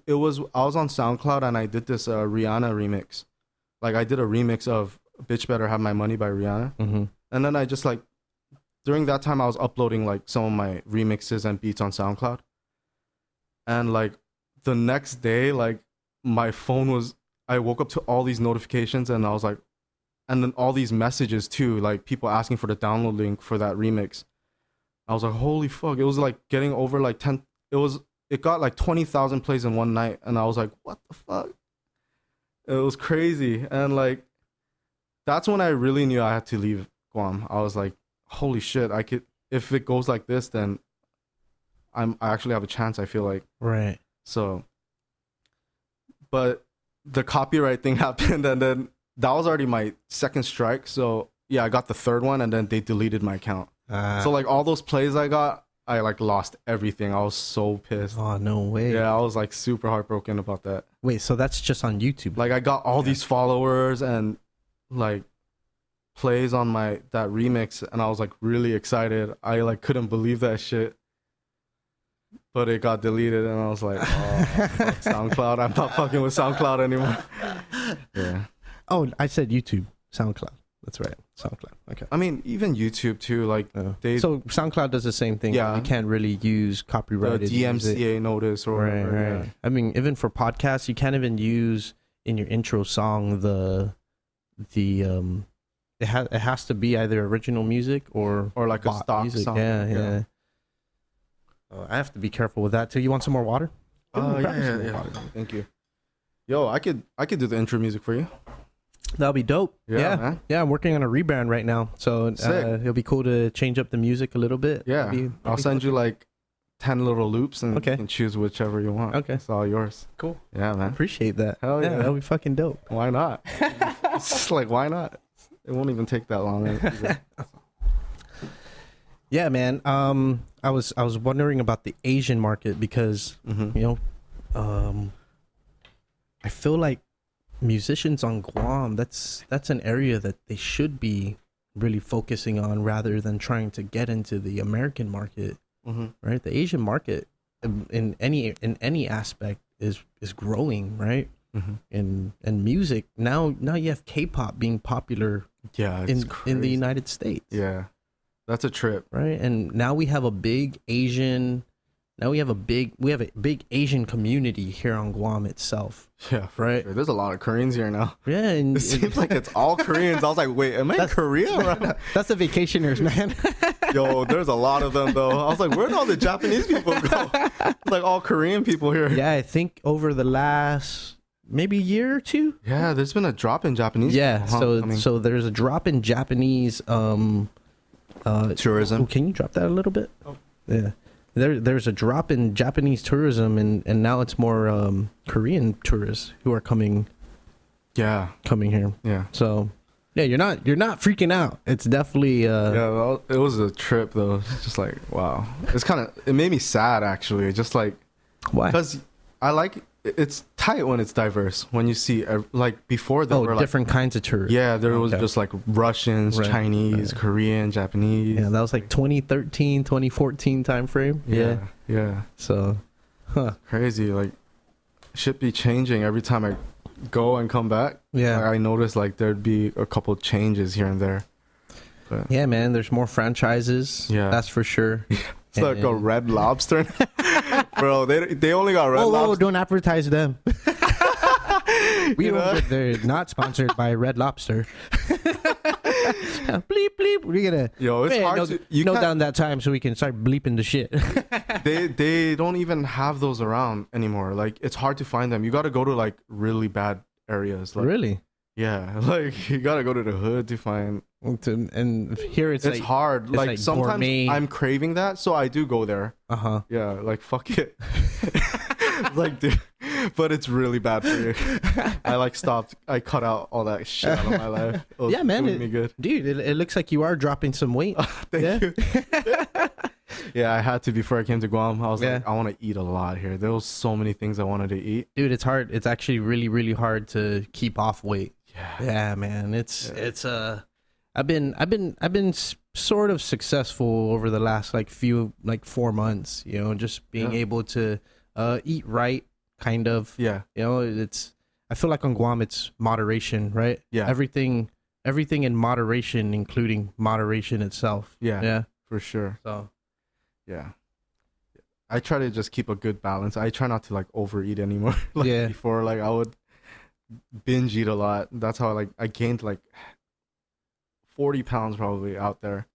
I was on SoundCloud and I did this Rihanna remix. Like I did a remix of Bitch Better Have My Money by Rihanna. Mm-hmm. And then I just like, during that time I was uploading like some of my remixes and beats on SoundCloud. And like the next day, like my phone was, I woke up to all these notifications and I was like, and then all these messages too, like people asking for the download link for that remix. I was like, holy fuck. It was like getting over like 10, it got like 20,000 plays in one night. And I was like, what the fuck? It was crazy. And like, that's when I really knew I had to leave Guam. I was like, holy shit, I could, if it goes like this, then I actually have a chance, I feel like. Right. So, but the copyright thing happened and then that was already my second strike. So yeah, I got the third one and then they deleted my account. So like all those plays I got, I like lost everything. I was so pissed. Oh, no way. Yeah, I was like super heartbroken about that. Wait, so that's just on YouTube? Like I got all these followers and like plays on that remix and I was like really excited. I like couldn't believe that shit. But it got deleted and I was like, oh, fuck SoundCloud. I'm not fucking with SoundCloud anymore. Yeah. Oh, I said YouTube. SoundCloud. That's right. SoundCloud. Okay. I mean, even YouTube too. Like so SoundCloud does the same thing. Yeah. You can't really use copyrighted DMCA music. notice or whatever. Right. Yeah. I mean, even for podcasts, you can't even use in your intro song it has to be either original music or like a stock music. song. Yeah. I have to be careful with that too. You want some more water? Yeah. Thank you. Yo, I could do the intro music for you. That'll be dope. Yeah, man. Yeah, I'm working on a rebrand right now, so it'll be cool to change up the music a little bit. Yeah, I'll send you like 10 little loops and you can choose whichever you want. Okay, it's all yours. Cool. Yeah, man. Appreciate that. Hell yeah, that'll be fucking dope. Why not? It's just like, why not? It won't even take that long. Yeah, man. I was wondering about the Asian market because you know, I feel like musicians on Guam, that's an area that they should be really focusing on rather than trying to get into the American market. Right? The Asian market in any aspect is growing, right? And music now you have K-pop being popular in the United States. Yeah. That's a trip. Right? And now we have a big Asian Asian community here on Guam itself. Yeah, right. Sure. There's a lot of Koreans here now. Yeah, and it seems like it's all Koreans. I was like, wait, am I in Korea? That's the vacationers, man. Yo, there's a lot of them though. I was like, where'd all the Japanese people go? It's like all Korean people here. Yeah, I think over the last maybe year or two. Yeah, there's been a drop in Japanese. Yeah, so there's a drop in Japanese tourism. Oh, can you drop that a little bit? Oh. Yeah. There's a drop in Japanese tourism and now it's more Korean tourists who are coming here. Yeah. So yeah, you're not freaking out. It's definitely well, it was a trip though. It's just like, wow. It made me sad actually. Just like, why? Because I like it's tight when it's diverse. When you see like before there were different kinds of tourists. Yeah, there was just like Russians, Chinese, Korean, Japanese. Yeah, that was like 2013, 2014 time frame. Yeah. So, crazy. Like, shit be changing every time I go and come back. Yeah, I noticed like there'd be a couple changes here and there. But, yeah, man. There's more franchises. Yeah, that's for sure. It's like a Red Lobster. Bro, they only got Red Lobster. Oh, don't advertise them. They're not sponsored by Red Lobster. Bleep bleep. We're gonna it's hard to note down that time so we can start bleeping the shit. They don't even have those around anymore. Like it's hard to find them. You got to go to like really bad areas. Like, really? Yeah, like you got to go to the hood to find. And here it's like, hard. It's like sometimes gourmet. I'm craving that, so I do go there. Yeah, like fuck it. Like, dude, but it's really bad for you. I like stopped. I cut out all that shit out of my life. Yeah, man. It me good. Dude, it looks like you are dropping some weight. Thank you. Yeah, I had to before I came to Guam. I was like, I want to eat a lot here. There was so many things I wanted to eat. Dude, it's hard. It's actually really, really hard to keep off weight. Yeah, man. It's I've been sort of successful over the last like 4 months, you know, just being able to eat right, kind of. Yeah. You know, I feel like on Guam it's moderation, right? Yeah. Everything in moderation, including moderation itself. Yeah. Yeah. For sure. So yeah. I try to just keep a good balance. I try not to like overeat anymore. Like before, like I would binge eat a lot. That's how I gained like 40 pounds probably out there.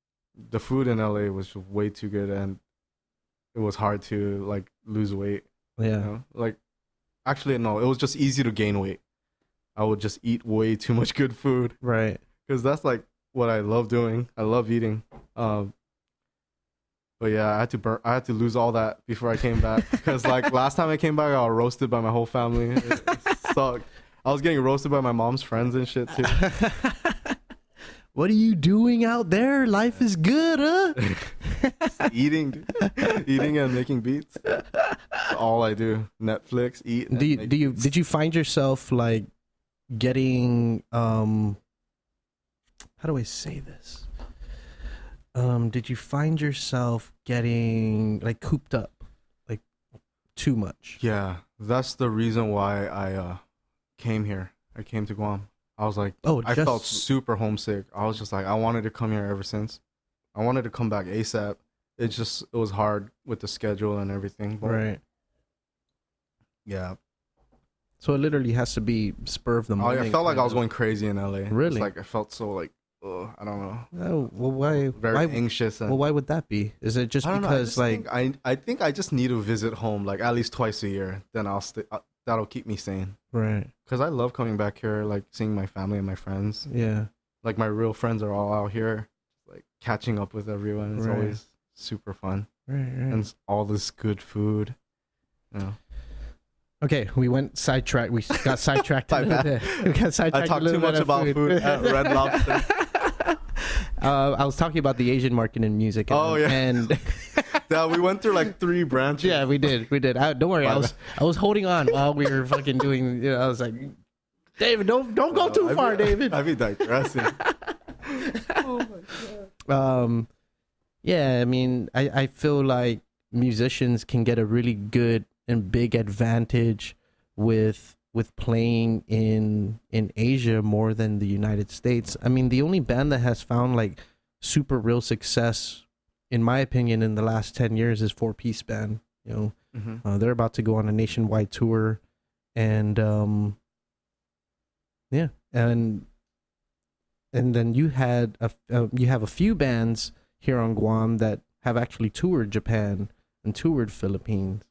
The food in LA was way too good, and it was hard to like lose weight. Yeah. You know? Like actually no, it was just easy to gain weight. I would just eat way too much good food. Right. Because that's like what I love doing. I love eating. But yeah, I had to lose all that before I came back. Because like last time I came back, I was roasted by my whole family. It sucked. I was getting roasted by my mom's friends and shit too. What are you doing out there? Life is good, huh? Eating and making beats. That's all I do. Netflix, eat. Did you find yourself like getting how do I say this? Did you find yourself getting like cooped up, like too much? Yeah, that's the reason why I came here. I came to Guam. I was like, I felt super homesick. I was just like, I wanted to come here ever since. I wanted to come back ASAP. It was hard with the schedule and everything. But right. Yeah. So it literally has to be spur of the moment. I felt like I was going crazy in LA. Really? It's like I felt so like, I don't know. Oh, well, why? Very anxious. Well, why would that be? Is it just because I think I just need to visit home like at least twice a year. Then I'll stay. That'll keep me sane. Right. Because I love coming back here, like seeing my family and my friends. Yeah. Like my real friends are all out here, like catching up with everyone. It's always super fun. Right. And all this good food. You know. Okay, we went sidetracked. We got sidetracked a little bit. We got sidetracked. I talked too much about food at Red Lobster. I was talking about the Asian market in music. And yeah, we went through like 3 branches. Yeah, we did. Don't worry. I was holding on while we were fucking doing. You know, I was like, David, don't go too far, David. I'd be digressing. Oh my god. Yeah, I mean, I feel like musicians can get a really good and big advantage with playing in Asia more than the United States. I mean, the only band that has found like super real success, in my opinion, in the last 10 years is 4-Piece Band. You know, they're about to go on a nationwide tour, and yeah, and then you have a few bands here on Guam that have actually toured Japan and toured Philippines.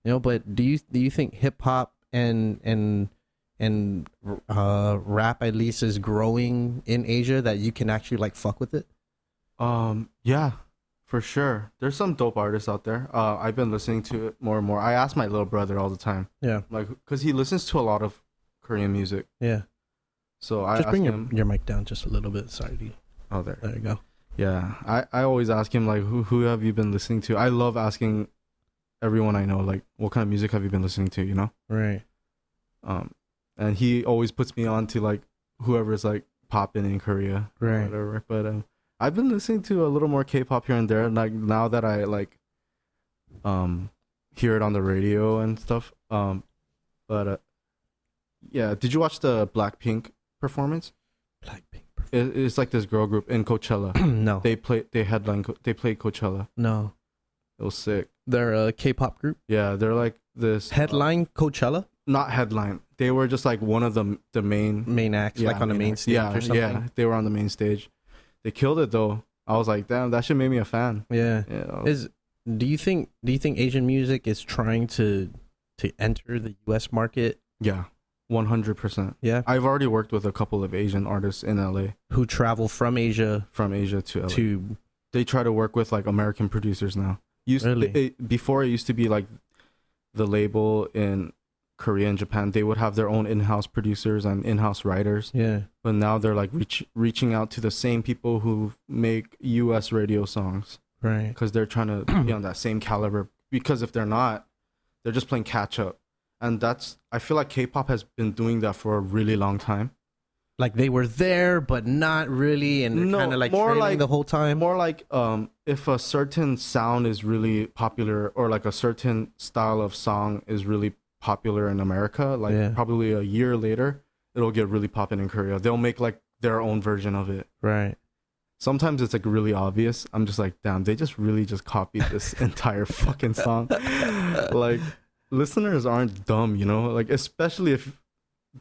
You know, but do you think hip hop and rap at least is growing in Asia that you can actually like fuck with it? Yeah, for sure. There's some dope artists out there. I've been listening to it more and more. I ask my little brother all the time. Yeah, like because he listens to a lot of Korean music. Yeah. So I just bring your mic down just a little bit. Sorry. Oh, there you go. Yeah, I always ask him like, who have you been listening to? I love asking everyone I know, like, what kind of music have you been listening to, you know? Right. And he always puts me on to like whoever's like popping in Korea, right? Or whatever. But I've been listening to a little more K-pop here and there, like now that I like hear it on the radio and stuff. But yeah, did you watch the Blackpink performance? It's like this girl group in Coachella. No. They played Coachella. No. It was sick. They're a K-pop group? Yeah, they're like this headline Coachella? Not headline. They were just like one of the main acts, like on the main stage or something. Yeah, they were on the main stage. They killed it though. I was like, damn, that should make me a fan. Yeah. Do you think Asian music is trying to enter the US market? Yeah. 100%. Yeah. I've already worked with a couple of Asian artists in LA who travel from Asia to LA. They try to work with like American producers now. Before it used to be like the label in Korea and Japan, they would have their own in-house producers and in-house writers. Yeah. But now they're like reaching out to the same people who make US radio songs. Right. Because they're trying to be on that same caliber. Because if they're not, they're just playing catch up. And I feel like K-pop has been doing that for a really long time. Like they were there, but not really, and No, kind of like more trailing like- the whole time. More like if a certain sound is really popular, or like a certain style of song is really popular in America, like Yeah. probably a year later, it'll get really popping in Korea. They'll make like their own version of it. Right. Sometimes it's like really obvious. I'm just like, damn, they just really just copied this entire fucking song. Like, listeners aren't dumb, you know? Like, especially if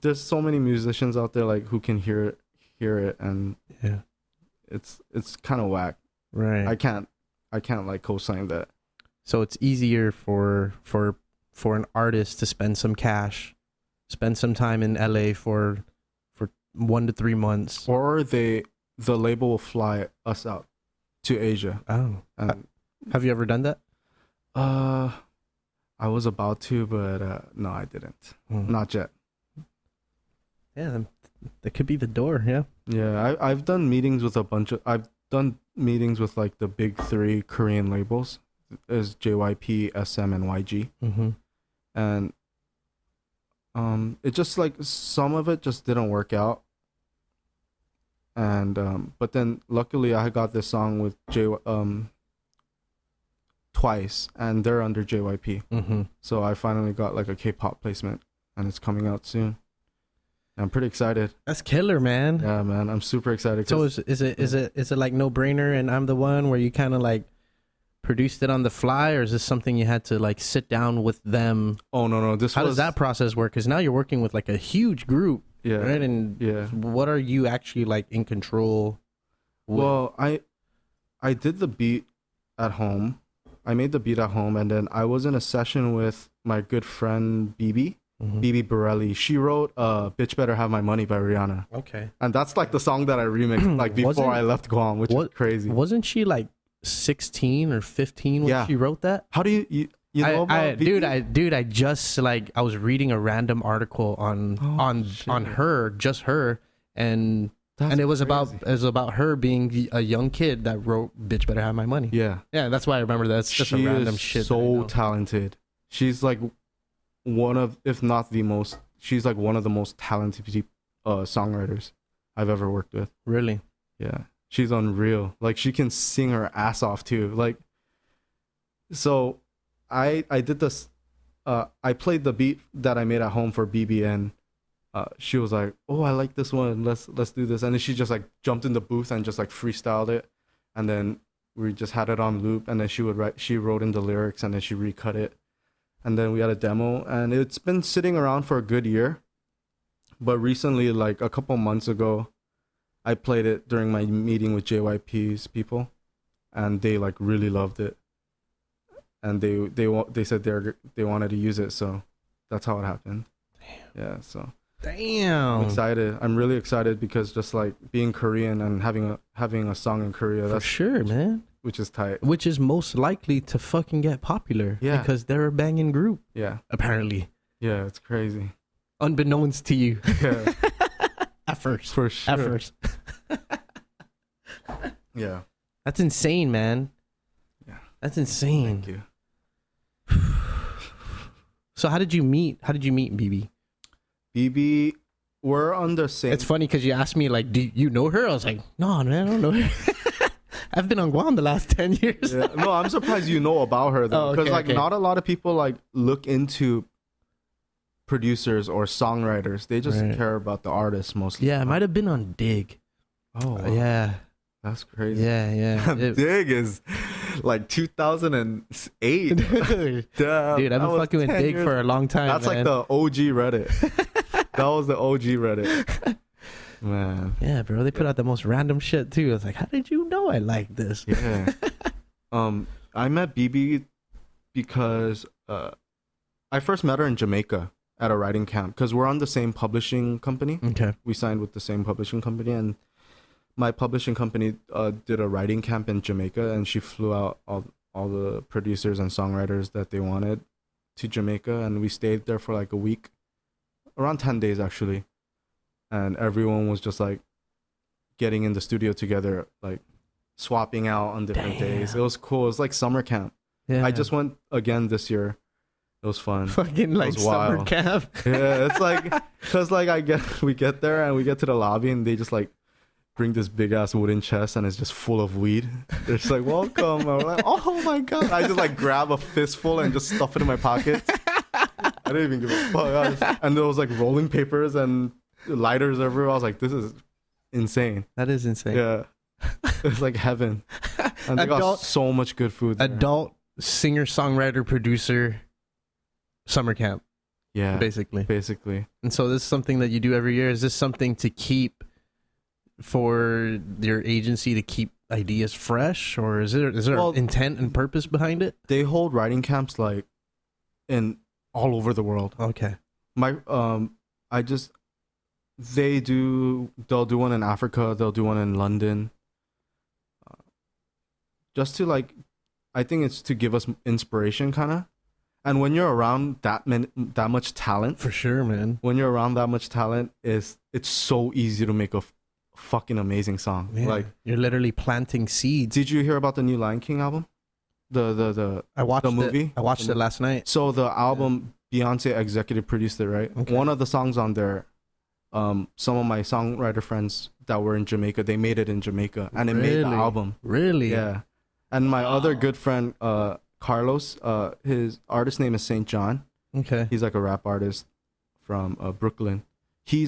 there's so many musicians out there like who can hear it, and Yeah. it's kind of whack. Right. I can't like co-sign that. So it's easier for an artist to spend some cash, spend some time in LA for 1 to 3 months. Or the label will fly us out to Asia. Oh. And Have you ever done that? I was about to, but no, I didn't. Not yet. Yeah, that could be the door. Yeah. Yeah, I've done meetings with I've done meetings with like the big 3 Korean labels, as JYP, SM, and YG. Mm-hmm. And it just like some of it just didn't work out. And but then luckily I got this song with Twice, and they're under JYP. Mm-hmm. So I finally got like a K-pop placement, and it's coming out soon. I'm pretty excited. That's killer, man. Yeah, man, I'm super excited. So is it like no brainer, and I'm the one where you kind of like produced it on the fly, or is this something you had to like sit down with them? Oh no, How does that process work? Because now you're working with like a huge group, Yeah, right? And yeah. what are you actually like in control with? Well, I did the beat at home. I made the beat at home, and then I was in a session with my good friend BB Borelli. She wrote "Bitch Better Have My Money" by Rihanna, Okay. and that's like the song that I remixed like before I left Guam, which is crazy. Wasn't she like 16 or 15 when Yeah. she wrote that? How do you know about BB? I just like I was reading a random article on her, just her, and it was crazy. about her being a young kid that wrote "Bitch Better Have My Money." Yeah, Yeah, that's why I remember that. It's just a random shit. that I So know. talented. She's like one of, if not the most. She's like one of the most talented songwriters I've ever worked with. Really? Yeah, she's unreal. Like, she can sing her ass off too. Like, so I did this. I played the beat that I made at home for BBN. She was like, "Oh, I like this one. Let's do this." And then she just like jumped in the booth and just like freestyled it, and then we just had it on loop. And then she wrote in the lyrics, and then she recut it, and then we had a demo. And it's been sitting around for a good year. But recently, like a couple months ago, I played it during my meeting with JYP's people, and they like really loved it, and they said they wanted to use it. So that's how it happened. Damn. Yeah. So. Damn. I'm excited. I'm really excited because just like being Korean and having a song in Korea, For sure, man. which is tight. Which is most likely to fucking get popular. Yeah. Because they're a banging group, Yeah. apparently. Yeah, it's crazy. Unbeknownst to you. Yeah. At first. For sure. At first. Yeah. That's insane, man. Yeah. That's insane. Thank you. So how did you meet BB? BB, we're on the same. It's funny because you asked me, like, do you know her? I was like, no, man, I don't know her. I've been on Guam the last 10 years. Yeah. No, I'm surprised you know about her though, because not a lot of people like look into producers or songwriters. They just care about the artist mostly. Yeah, it might have been on Dig. Oh, wow. Yeah. That's crazy. Yeah. Dig is like 2008. Dude, Damn, I've been fucking with Dig for a long time. That's man. like the OG Reddit. That was the OG Reddit. Man. Yeah, bro. They put out the most random shit too. I was like, how did you know I like this? Yeah. I met BB because I first met her in Jamaica at a writing camp because we're on the same publishing company. Okay. We signed with the same publishing company, and my publishing company did a writing camp in Jamaica, and she flew out all the producers and songwriters that they wanted to Jamaica, and we stayed there for like a week, around 10 days actually, and everyone was just like getting in the studio together, like swapping out on different days. It was cool. It was like summer camp. Yeah. I just went again this year, It was fun. Fucking like summer wild. camp. Yeah, it's like, cause like we get there and we get to the lobby and they just like bring this big ass wooden chest and it's just full of weed. They're just like, welcome. I'm like, oh my god! I just like grab a fistful and just stuff it in my pocket. I didn't even give a fuck. And there was like rolling papers and lighters everywhere. I was like, this is insane. That is insane. Yeah, it's like heaven. And they got so much good food there. Adult singer, songwriter, producer, summer camp. Yeah, basically. And so this is something that you do every year. Is this something to keep for your agency, to keep ideas fresh, or is there intent and purpose behind it? They hold writing camps like in all over the world. Okay. They'll do one in Africa, they'll do one in London. Just to like, I think it's to give us inspiration kind of. And when you're around that much talent, for sure, man. When you're around that much talent, it's so easy to make a fucking amazing song. Yeah. Like, you're literally planting seeds. Did you hear about the new Lion King album? I watched the movie. I watched it last night. So the album, Beyonce executive produced it, right? Okay. One of the songs on there, some of my songwriter friends that were in Jamaica, they made it in Jamaica, and it made the album. Really? Yeah. And my other good friend, Carlos, his artist name is Saint John. Okay. He's like a rap artist from Brooklyn. He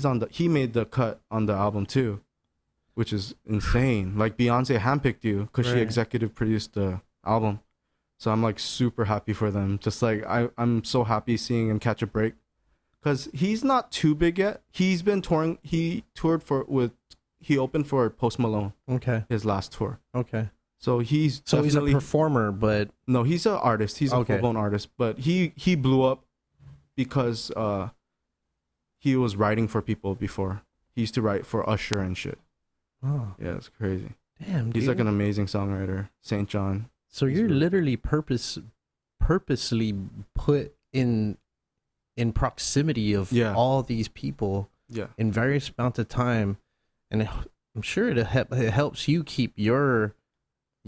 made the cut on the album too, which is insane. Like, Beyonce handpicked you because she executive produced the album. So I'm like super happy for them. Just like I'm so happy seeing him catch a break, because he's not too big yet. He's been touring. He opened for Post Malone. Okay. His last tour. Okay. So he's a performer, but no, he's an artist. He's a full-blown artist. But he blew up because he was writing for people before. He used to write for Usher and shit. Oh. Yeah, it's crazy. Damn, he's like an amazing songwriter, Saint John. So you're literally purposely put in proximity of all these people in various amounts of time, and I'm sure it helps you keep your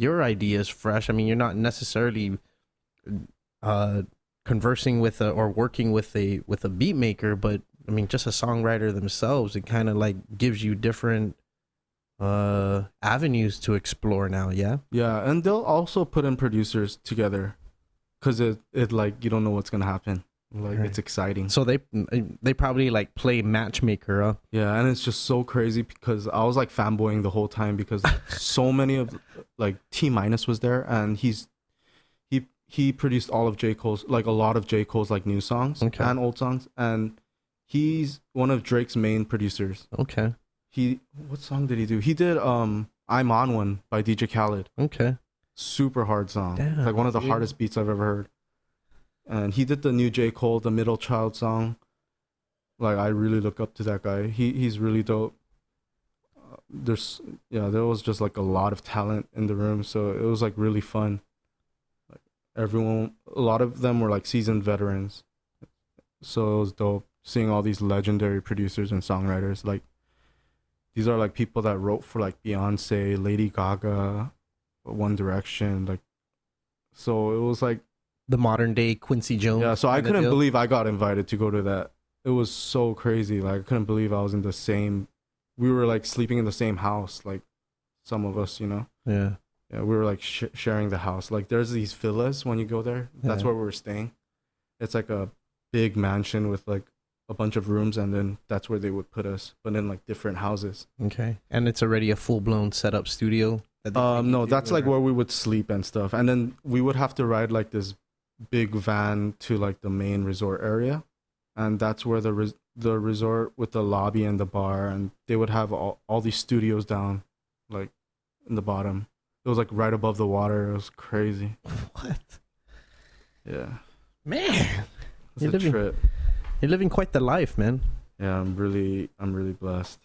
ideas fresh. I mean, you're not necessarily conversing with or working with a beat maker, but I mean, just a songwriter themselves. It kind of like gives you different avenues to explore now. Yeah, and they'll also put in producers together, because it like, you don't know what's gonna happen. Like, it's exciting. So they probably like play matchmaker. Yeah, and it's just so crazy because I was like fanboying the whole time, because so many of like T- was there, and he produced all of J. Cole's, like a lot of J. Cole's like new songs and old songs, and he's one of Drake's main producers. Okay. What song did he do? He did I'm On One by DJ Khaled. Okay. Super hard song. Damn, like one of the hardest beats I've ever heard. And he did the new J. Cole, the Middle Child song. Like, I really look up to that guy. He's really dope. There was just like a lot of talent in the room, so it was like really fun. Like, a lot of them were like seasoned veterans, so it was dope seeing all these legendary producers and songwriters. Like, these are like people that wrote for like Beyonce, Lady Gaga, One Direction, like. So it was like the modern day Quincy Jones. Yeah, so I couldn't believe I got invited to go to that. It was so crazy. Like, I couldn't believe I was in the same. We were like sleeping in the same house, like some of us, you know. Yeah. Yeah, we were like sharing the house. Like, there's these villas when you go there. That's where we were staying. It's like a big mansion with like a bunch of rooms, and then that's where they would put us, but in like different houses. Okay. And it's already a full-blown setup studio? No, that's like where we would sleep and stuff. And then we would have to ride like this big van to like the main resort area. And that's where the resort with the lobby and the bar, and they would have all these studios down like in the bottom. It was like right above the water. It was crazy. What? Yeah. Man. It's a trip. You're living quite the life, man. Yeah, I'm really blessed.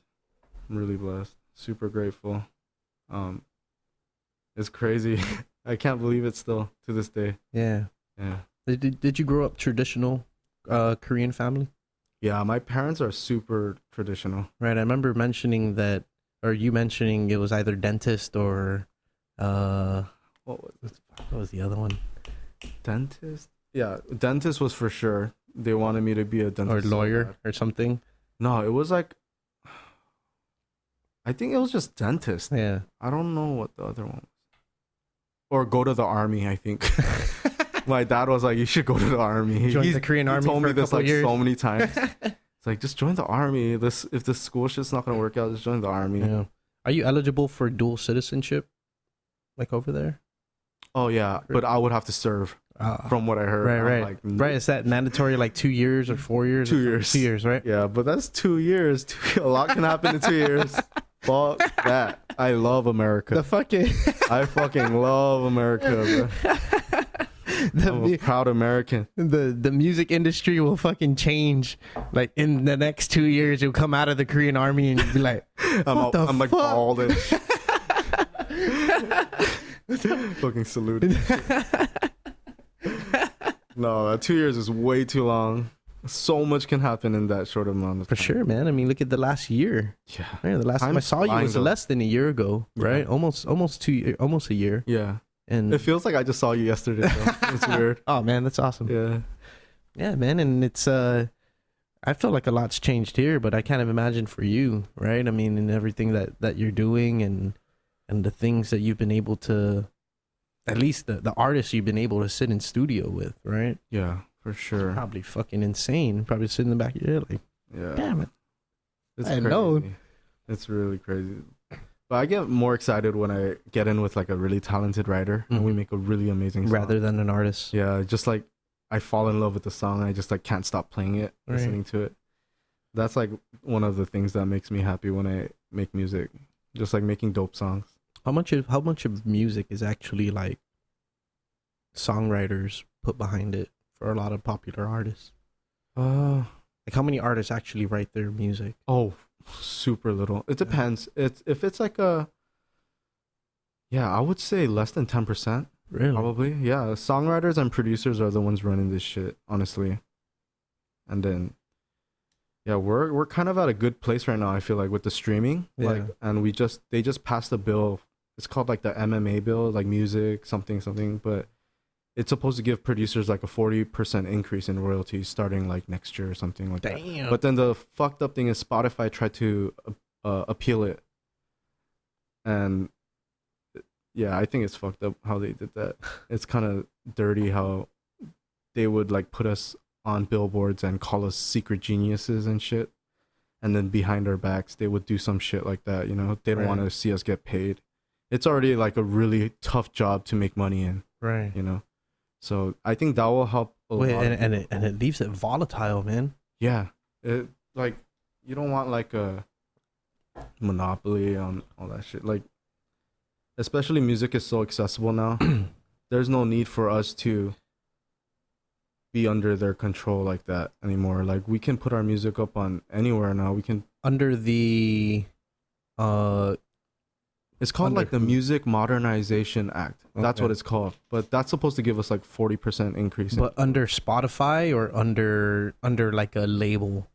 I'm really blessed. Super grateful. It's crazy. I can't believe it still to this day. Yeah. Yeah. Did you grow up traditional Korean family? Yeah, my parents are super traditional. Right. I remember mentioning that, or you mentioning it was either dentist or what was the other one? Dentist? dentist was for sure. They wanted me to be a dentist or lawyer or something. No, it was like, I think it was just dentist. Yeah. I don't know what the other one was. Or go to the army, I think. My dad was like, you should go to the army. Join the Korean army. He told for me this like years. so many times. It's like, just join the army. If this school shit's not gonna work out, just join the army. Yeah. Are you eligible for dual citizenship, like over there? Oh yeah, but I would have to serve. From what I heard, right. Like, right. Is that mandatory, like 2 years or 4 years? 2 years. 2 years, right? Yeah, but that's 2 years. A lot can happen in 2 years. Fuck that. I love America. I fucking love America, bro. I'm a proud American. The music industry will fucking change. Like in the next 2 years, you'll come out of the Korean army and you'll be like, I'm like bald and fucking saluted. No, 2 years is way too long. So much can happen in that short amount of time. For sure, man. I mean, look at the last year. Yeah. Right, the last time I saw you was less than a year ago, right? Yeah. Almost a year. Yeah. And it feels like I just saw you yesterday, though. It's weird. Oh man, that's awesome. Yeah. Yeah, man, and it's I feel like a lot's changed here, but I kind of imagine for you, right? I mean, and everything that you're doing and the things that you've been able to, at least the artists you've been able to sit in studio with, right? Yeah, for sure. Probably fucking insane. Probably sit in the back of your head like, yeah. Damn it. It's I crazy. know. It's really crazy. But I get more excited when I get in with like a really talented writer and we make a really amazing song. Rather than an artist. Yeah, just like I fall in love with the song. I just like can't stop playing it, listening to it. That's like one of the things that makes me happy when I make music. Just like making dope songs. How much of music is actually like songwriters put behind it for a lot of popular artists? Like how many artists actually write their music? Oh, super little. It depends. If it's like I would say less than 10%. Really? Probably. Yeah. Songwriters and producers are the ones running this shit, honestly. And then yeah, we're kind of at a good place right now, I feel like, with the streaming. Yeah. Like, and they just passed a bill. It's called like the MMA bill, like music, something, but it's supposed to give producers like a 40% increase in royalties starting like next year or something like that. But then the fucked up thing is Spotify tried to appeal it. And yeah, I think it's fucked up how they did that. It's kind of dirty how they would like put us on billboards and call us secret geniuses and shit. And then behind our backs, they would do some shit like that, you know? They don't want to see us get paid. It's already like a really tough job to make money in. Right. You know? So I think that will help a lot. And it leaves it volatile, man. Yeah. It like you don't want like a monopoly on all that shit. Like especially music is so accessible now. There's no need for us to be under their control like that anymore. Like we can put our music up on anywhere now. We can under the it's called like the Music Modernization Act. That's what it's called. But that's supposed to give us like 40% increase. But under Spotify or under like a label?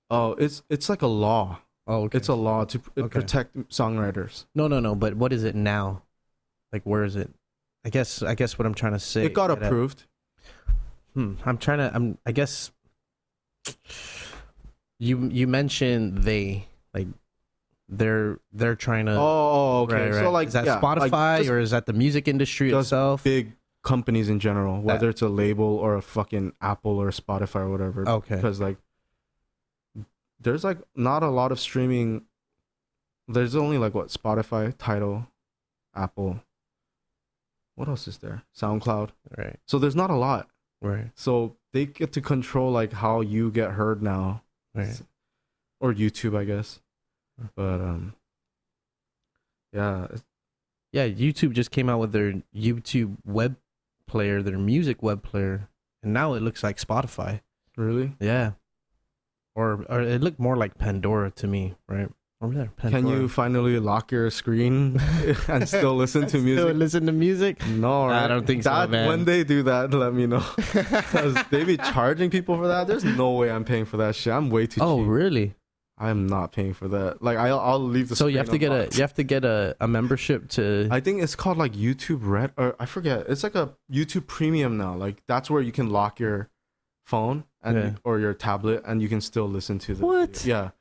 Oh, it's like a law. Oh, okay. It's a law to protect songwriters. No. But what is it now? Like, where is it? I guess what I'm trying to say. It got approved. I guess you mentioned like they're trying to. Oh, okay. Right. So like, is that Spotify or is that the music industry itself? Big companies in general, whether it's a label or a fucking Apple or Spotify or whatever. Okay. Because like, there's like not a lot of streaming. There's only like what Spotify, Tidal, Apple. What else is there? SoundCloud. Right. So there's not a lot. Right. So they get to control like how you get heard now. Right. Or YouTube, I guess. But yeah. Yeah, YouTube just came out with their YouTube web player, their music web player, and now it looks like Spotify. Really? Yeah. Or it looked more like Pandora to me, right? Over there, Pandora. Can you finally lock your screen and still listen to music? Still listen to music? No, right? I don't think so, man. When they do that, let me know. Because they be charging people for that. There's no way I'm paying for that shit. I'm way too cheap. Oh, really? I am not paying for that. Like I'll leave the. So you have to get a membership to. I think it's called like YouTube Red, or I forget. It's like a YouTube Premium now. Like that's where you can lock your phone and or your tablet, and you can still listen to the. What? Video.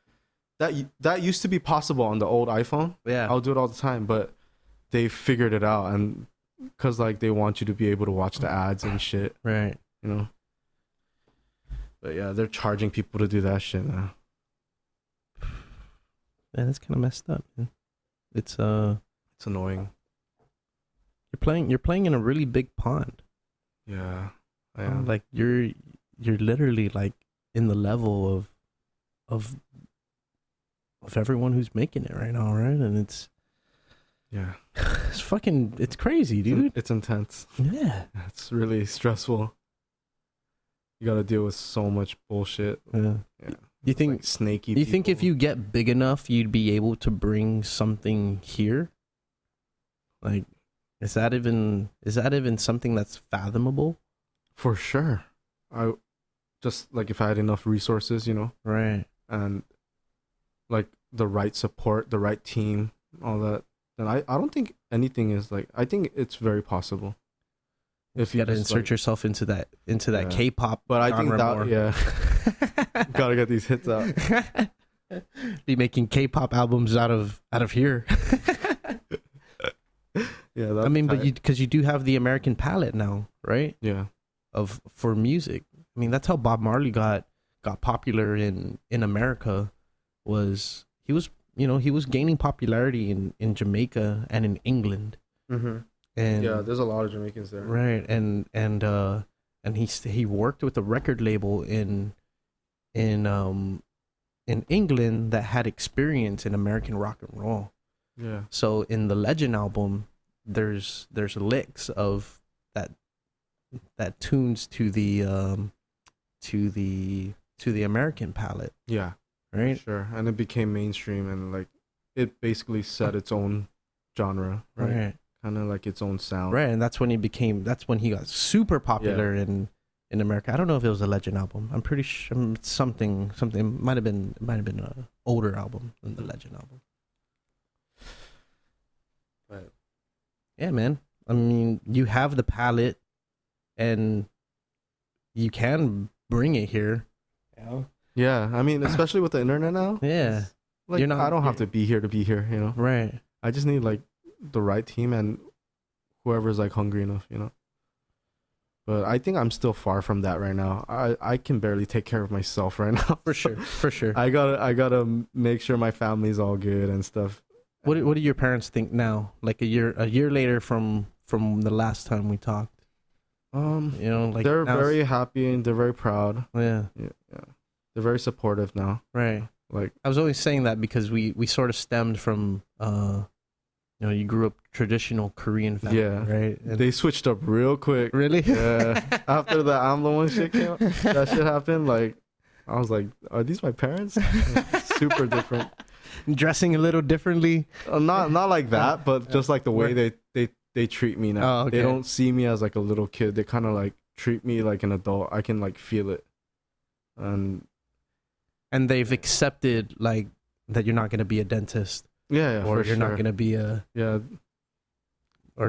Yeah, that used to be possible on the old iPhone. Yeah, I'll do it all the time, but they figured it out, and because like they want you to be able to watch the ads and shit. Right. You know. But yeah, they're charging people to do that shit now. Man, that's kind of messed up, man. It's annoying. You're playing in a really big pond. Yeah, I am. Like you're literally like in the level of everyone who's making it right now, right? And it's it's crazy, dude. It's intense. Yeah, it's really stressful. You got to deal with so much bullshit. Yeah. You think like snaky? You think if you get big enough, you'd be able to bring something here? Like, is that even something that's fathomable? For sure. I just like if I had enough resources, you know, right, and like the right support, the right team, all that. Then I don't think anything is like. I think it's very possible. If you got to insert yourself into that K-pop, but I think that gotta get these hits out. Be making K-pop albums out of here. Yeah, that's I mean, but because you do have the American palette now, right? Yeah, for music. I mean, that's how Bob Marley got popular in America. He was gaining popularity in Jamaica and in England. Mm-hmm. And yeah, there's a lot of Jamaicans there, right? And he worked with a record label in England that had experience in American rock and roll. Yeah. So in the Legend album, there's licks of that tunes to the American palette. Yeah. Right. Sure. And it became mainstream, and like it basically set its own genre. Right. Kind of like its own sound, right? And that's when he got super popular in America. I don't know if it was a Legend album. I'm pretty sure something might have been an older album than the Legend album. But yeah, man. I mean, you have the palette, and you can bring it here. Yeah, I mean, especially with the internet now. Yeah, like I don't have to be here to be here, you know. Right. I just need like the right team and whoever's like hungry enough, you know. But I think I'm still far from that right now. I can barely take care of myself right now. For sure. I gotta make sure my family's all good and stuff. What do your parents think now? Like a year later from the last time we talked. Like they're very happy and they're very proud. Yeah. They're very supportive now. Right. Like I was always saying that because we sort of stemmed from you grew up traditional Korean family, right? And they switched up real quick. Really? Yeah. After the I'm the One shit came out, that shit happened. Like, I was like, are these my parents? Super different. Dressing a little differently. Not like that, but just like the way they treat me now. Oh, okay. They don't see me as like a little kid. They kind of like treat me like an adult. I can like feel it. And they've accepted like that you're not going to be a dentist. Yeah, or you're not going to be or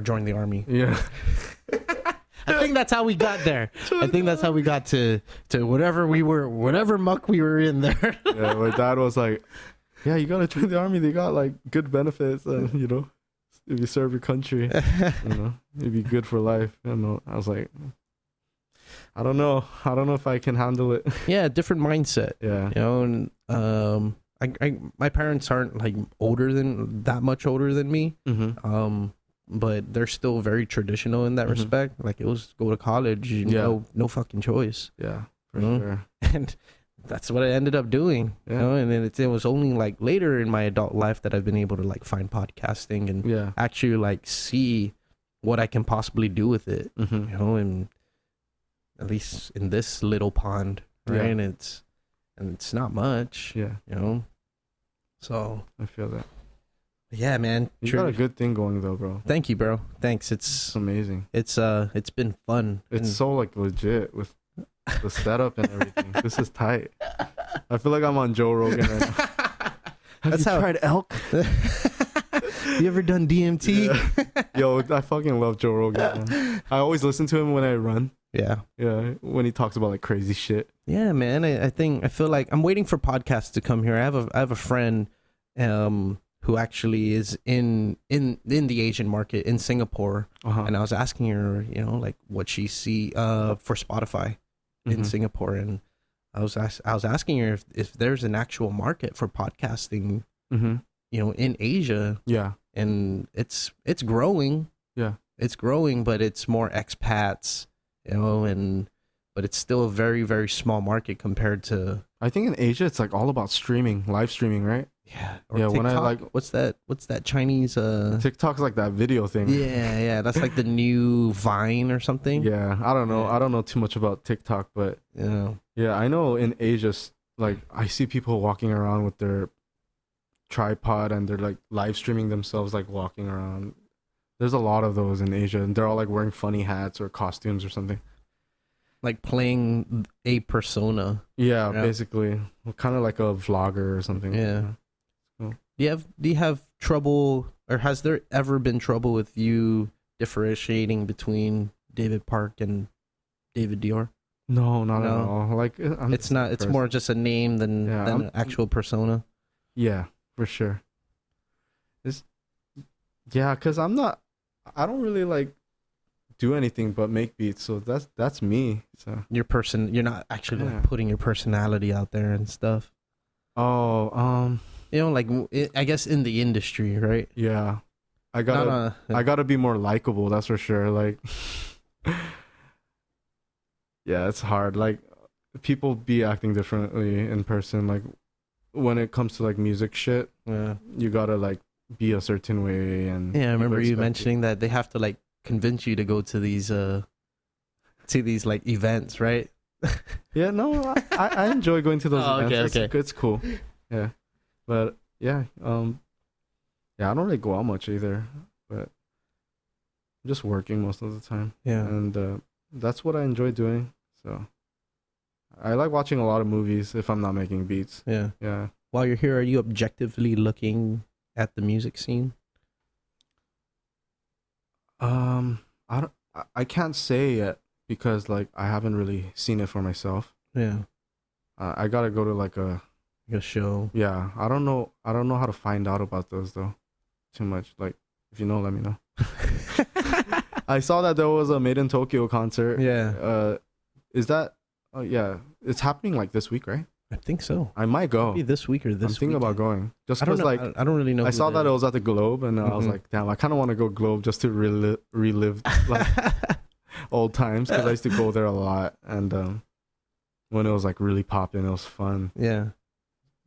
join the army. Yeah. I think that's how we got there. I think that's how we got to whatever muck we were in there. Yeah, my dad was like, yeah, you got to join the army. They got like good benefits, and you know, if you serve your country, you know, it'd be good for life. You know, I was like, I don't know if I can handle it. Yeah, different mindset. Yeah, you know, and my parents aren't like that much older than me. Mm-hmm. But they're still very traditional in that respect. Like it was go to college, no fucking choice. Yeah, for sure. And that's what I ended up doing. Yeah. You know, and then it was only like later in my adult life that I've been able to like find podcasting and actually like see what I can possibly do with it. Mm-hmm. You know, and at least in this little pond, right? Yeah. And it's not much. Yeah, you know. So I feel that. Yeah, man. You got a good thing going though, bro. Thank you, bro. Thanks. It's amazing. It's been fun. It's so like legit with the setup and everything. This is tight. I feel like I'm on Joe Rogan right now. Have you tried elk? You ever done DMT? Yeah. Yo, I fucking love Joe Rogan, man. I always listen to him when I run. Yeah. Yeah, when he talks about like crazy shit. Yeah, man. I feel like I'm waiting for podcasts to come here. I have a friend who actually is in the Asian market in Singapore, and I was asking her, like what she see for Spotify in Singapore, and I was asking her if there's an actual market for podcasting, in Asia. Yeah, and it's growing. Yeah, it's growing, but it's more expats, but it's still a very, very small market compared to. I think in Asia it's like all about streaming, live streaming, right? Yeah. Or yeah. TikTok, when I like, what's that Chinese? TikTok's like that video thing. Yeah. That's like the new Vine or something. Yeah, I don't know. Yeah. I don't know too much about TikTok, but yeah, I know in Asia, like I see people walking around with their tripod and they're like live streaming themselves, like walking around. There's a lot of those in Asia, and they're all like wearing funny hats or costumes or something. Like playing a persona. Yeah, basically, kind of like a vlogger or something. Yeah. Cool. Do you have trouble, or has there ever been trouble with you differentiating between David Park and Davidior? No, not at all. Like it's not. It's more just a name than an actual persona. Yeah, for sure. Because I don't really like do anything but make beats, so that's me. So you're not actually like putting your personality out there and stuff. Like I guess in the industry, right? Yeah, I gotta be more likable, that's for sure. Like yeah, it's hard. Like people be acting differently in person. Like when it comes to like music shit, you gotta like be a certain way. And I remember you mentioning that they have to like convince you to go to these like events, right? Yeah, no, I enjoy going to those events. Okay. It's cool. Yeah, but yeah, I don't really go out much either, but I'm just working most of the time. Yeah, and that's what I enjoy doing. So I like watching a lot of movies if I'm not making beats. Yeah. While you're here, are you objectively looking at the music scene? I can't say yet because like I haven't really seen it for myself. Yeah. I gotta go to like a show. Yeah. I don't know how to find out about those though. Too much. Like if you know, let me know. I saw that there was a Made in Tokyo concert. Yeah. Is that? Oh yeah. It's happening like this week, right? I think so. I might go. Maybe this week or this. I'm thinking about going. Just because, like, I don't really know. I saw that it was at the Globe, and I was like, damn, I kind of want to go Globe just to relive like old times, because I used to go there a lot, and when it was like really popping, it was fun. Yeah.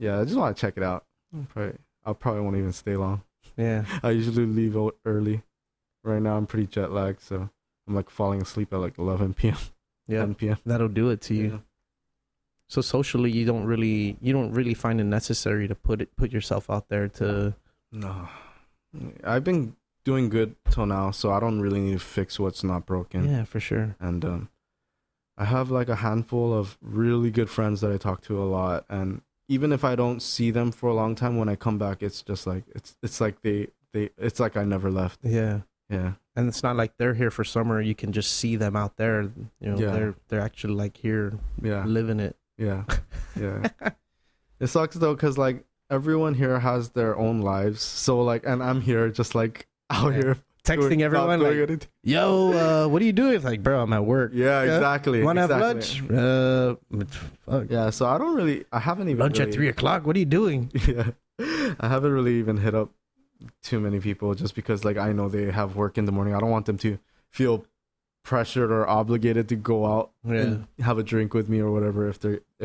I just want to check it out. I probably won't even stay long. Yeah. I usually leave early. Right now, I'm pretty jet lagged, so I'm like falling asleep at like 11 p.m. Yeah. 10 p.m. That'll do it to you. Yeah. So socially, you don't really find it necessary to put yourself out there to. No, I've been doing good till now, so I don't really need to fix what's not broken. Yeah, for sure. And I have like a handful of really good friends that I talk to a lot, and even if I don't see them for a long time, when I come back, it's just like it's like it's like I never left. Yeah. Yeah. And it's not like they're here for summer. You can just see them out there. They're actually like here, living it. Yeah. It sucks though, because like everyone here has their own lives. So like, and I'm here just like out here texting everyone like, yo, what are you doing? It's like, bro, I'm at work. Yeah, exactly. Want to have lunch? Fuck. Yeah, so I haven't even lunch at 3:00. What are you doing? Yeah, I haven't really even hit up too many people, just because like I know they have work in the morning. I don't want them to feel pressured or obligated to go out and have a drink with me or whatever if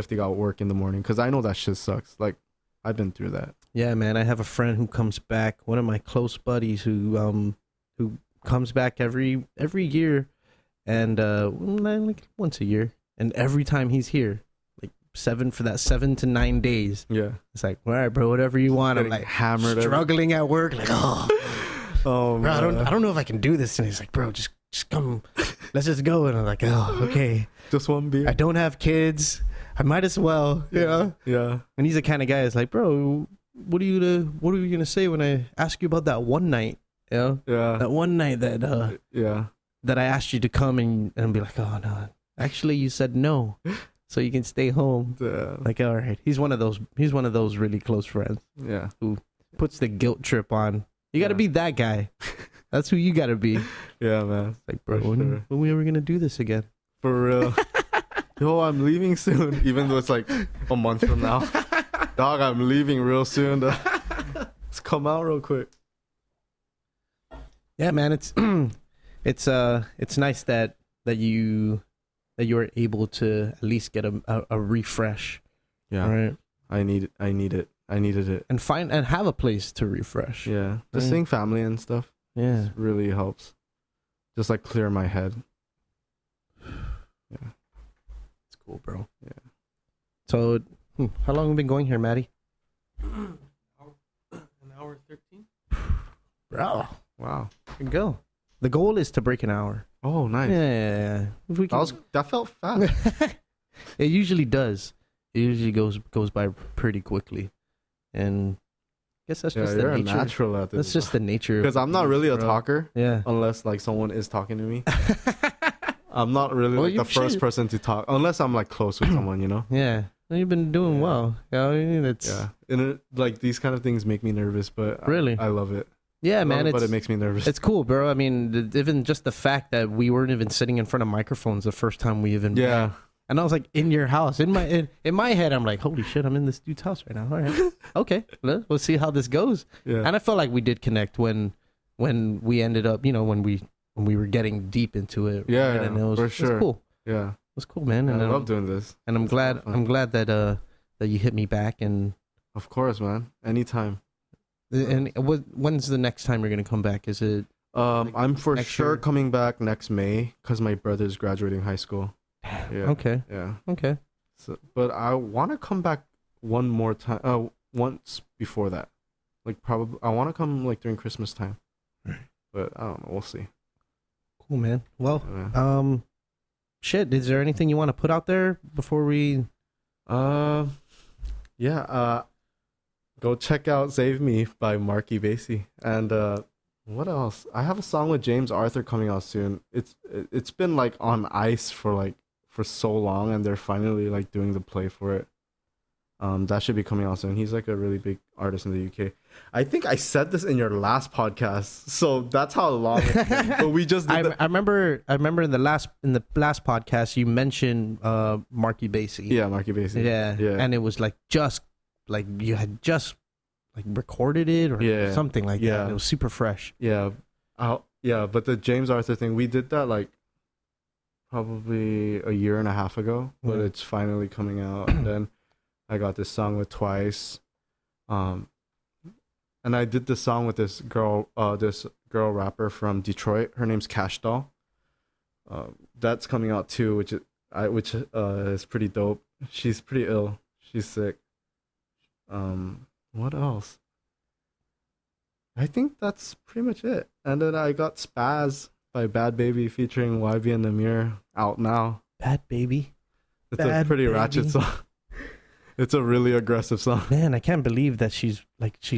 they got work in the morning, because I know that shit sucks. Like I've been through that. Yeah, man. I have a friend who comes back, one of my close buddies who comes back every year, and like once a year, and every time he's here, like 7 to 9 days. Yeah, it's like, all right, bro, whatever you want. I'm like hammered, struggling at work, like oh bro, I don't know if I can do this. And he's like, bro, just come, let's just go. And I'm like, oh, okay, just one beer. I don't have kids, I might as well, you know. Yeah. And he's the kind of guy that's like, bro, what are you gonna say when I ask you about that one night? You know? Yeah. That one night that that I asked you to come and be like, oh no, actually you said no, so you can stay home. Yeah. Like, all right, he's one of those really close friends. Yeah. Who puts the guilt trip on. You got to be that guy. That's who you got to be. Yeah, man. Like, bro, when we ever gonna do this again? For real. Yo, I'm leaving soon, even though it's like a month from now. Dog, I'm leaving real soon. Let's come out real quick. Yeah, man, it's nice that you were able to at least get a refresh. Yeah, right. I needed it, and have a place to refresh. Yeah, just seeing family and stuff. Yeah, really helps. Just like clear my head. Yeah, it's cool, bro. Yeah. So, how long have we been going here, Maddie? An hour 13. Bro. Wow. Good go. The goal is to break an hour. Oh, nice. Yeah. If we can... that felt fast. It usually does. It usually goes by pretty quickly, and I guess that's just the nature. You're a natural at this. That's just the nature. Because I'm not really a talker. Yeah. Unless like someone is talking to me. I'm not really the first person to talk unless I'm like close with someone, you know. Yeah. Well, you've been doing well. Yeah. And like these kind of things make me nervous, but really, I love it. Yeah, man. But it makes me nervous. It's cool, bro. I mean, even just the fact that we weren't even sitting in front of microphones the first time we even met. And I was like in your house. In my head, I'm like, holy shit, I'm in this dude's house right now. All right. Okay. We'll see how this goes. Yeah. And I felt like we did connect when we ended up, when we were getting deep into it. Yeah, right? And it was, for sure. It was cool. Yeah. It was cool, man. And I love doing this. And I'm glad that you hit me back. And of course, man. Anytime. And when's the next time you're gonna come back? Is it? I'm for sure year? coming back next May because my brother's graduating high school. Yeah. Okay. Yeah. Okay. So, but I want to come back one more time. Once before that, like probably I want to come like during Christmas time. But I don't know. We'll see. Cool, man. Well, shit. Is there anything you want to put out there before we? Go check out "Save Me" by Marky Basie. And what else? I have a song with James Arthur coming out soon. It's been like on ice for so long, and they're finally like doing the play for it. That should be coming out soon. He's like a really big artist in the UK. I think I said this in your last podcast, so that's how long it's been. But we just did I remember in the last podcast you mentioned Marky Basie. Yeah, Marky Basie. Yeah. And it was like just like you had just like recorded it or something like that. It was super fresh. Yeah. But the James Arthur thing, we did that like probably a year and a half ago, but it's finally coming out. And then I got this song with Twice. And I did this song with this girl rapper from Detroit. Her name's Cash Doll. That's coming out too, which is pretty dope. She's pretty ill. She's sick. What else? I think that's pretty much it. And then I got Spaz by Bad Baby featuring YB and Amir out now. Bad Baby. It's a pretty ratchet song. It's a really aggressive song. Man, I can't believe that she's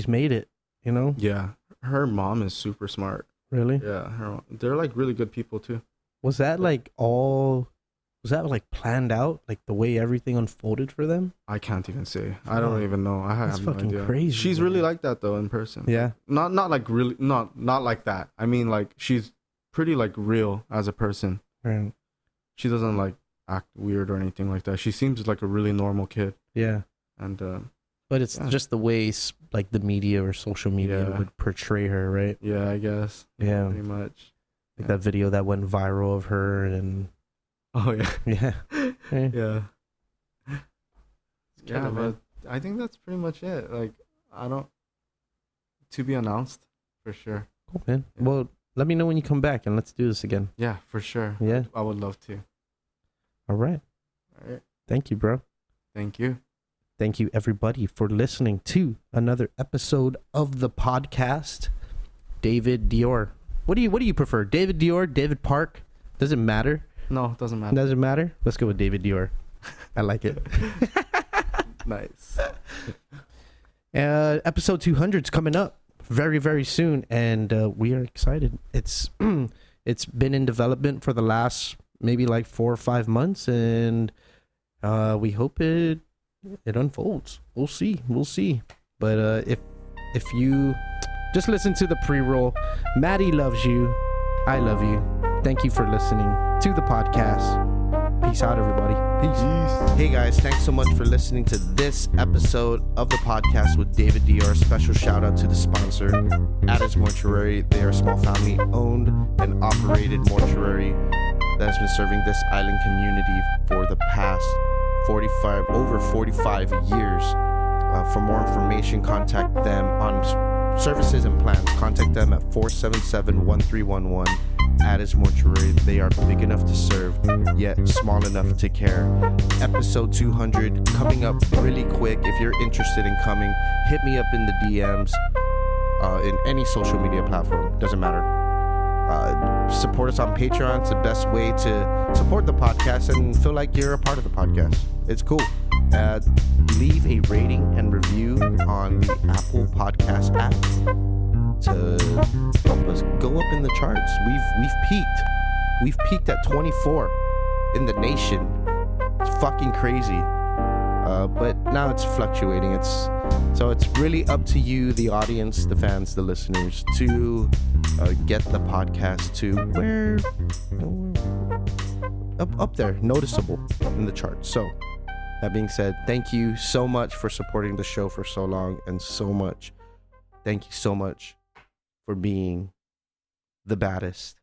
made it, you know? Yeah. Her mom is super smart. Really? Yeah. They're like really good people too. Was that planned out? Like the way everything unfolded for them? I can't even say. I don't even know. I have no idea. Crazy. She's really like that though in person. Yeah. Not like really not like that. I mean like she's pretty like real as a person. Right. She doesn't like act weird or anything like that. She seems like a really normal kid. Yeah. And but it's just the way like the media or social media would portray her, right? Yeah, I guess. Yeah. Pretty much. Like that video that went viral of her and oh yeah. Yeah. Yeah. Yeah, but I think that's pretty much it. Like to be announced for sure. Cool, man. Yeah. Well, let me know when you come back and let's do this again. Yeah, for sure. Yeah. I would love to. All right. Thank you, bro. Thank you. Thank you, everybody, for listening to another episode of the podcast. Davidior. What do you prefer? Davidior, David Park? Does it matter? No, it doesn't matter. Doesn't matter? Let's go with Davidior. I like it. Nice. Episode 200 is coming up very, very soon, and we are excited. It's been in development for the last maybe like 4 or 5 months, and we hope it unfolds. We'll see. But if you just listen to the pre-roll, Maddie loves you. I love you. Thank you for listening to the podcast. Peace out, everybody. Peace. Hey guys, thanks so much for listening to this episode of the podcast with Davidior. Special shout out to the sponsor, Mortuary. They are a small family owned and operated mortuary that has been serving this island community for the past 45 years. For more information, contact them on services and plans. Contact them at 477-1311. Addis Mortuary. They are big enough to serve, yet small enough to care. Episode 200 coming up really quick. If you're interested in coming, hit me up in the DMs, in any social media platform. Doesn't matter. Support us on Patreon. It's the best way to support the podcast and feel like you're a part of the podcast. It's cool. Leave a rating and review on the Apple Podcast app to help us go up in the charts. We've peaked at 24 in the nation. It's fucking crazy. But now it's fluctuating. It's really up to you, the audience, the fans, the listeners, to get the podcast to where up there, noticeable in the charts. So that being said, thank you so much for supporting the show for so long, and thank you so much for being the baddest.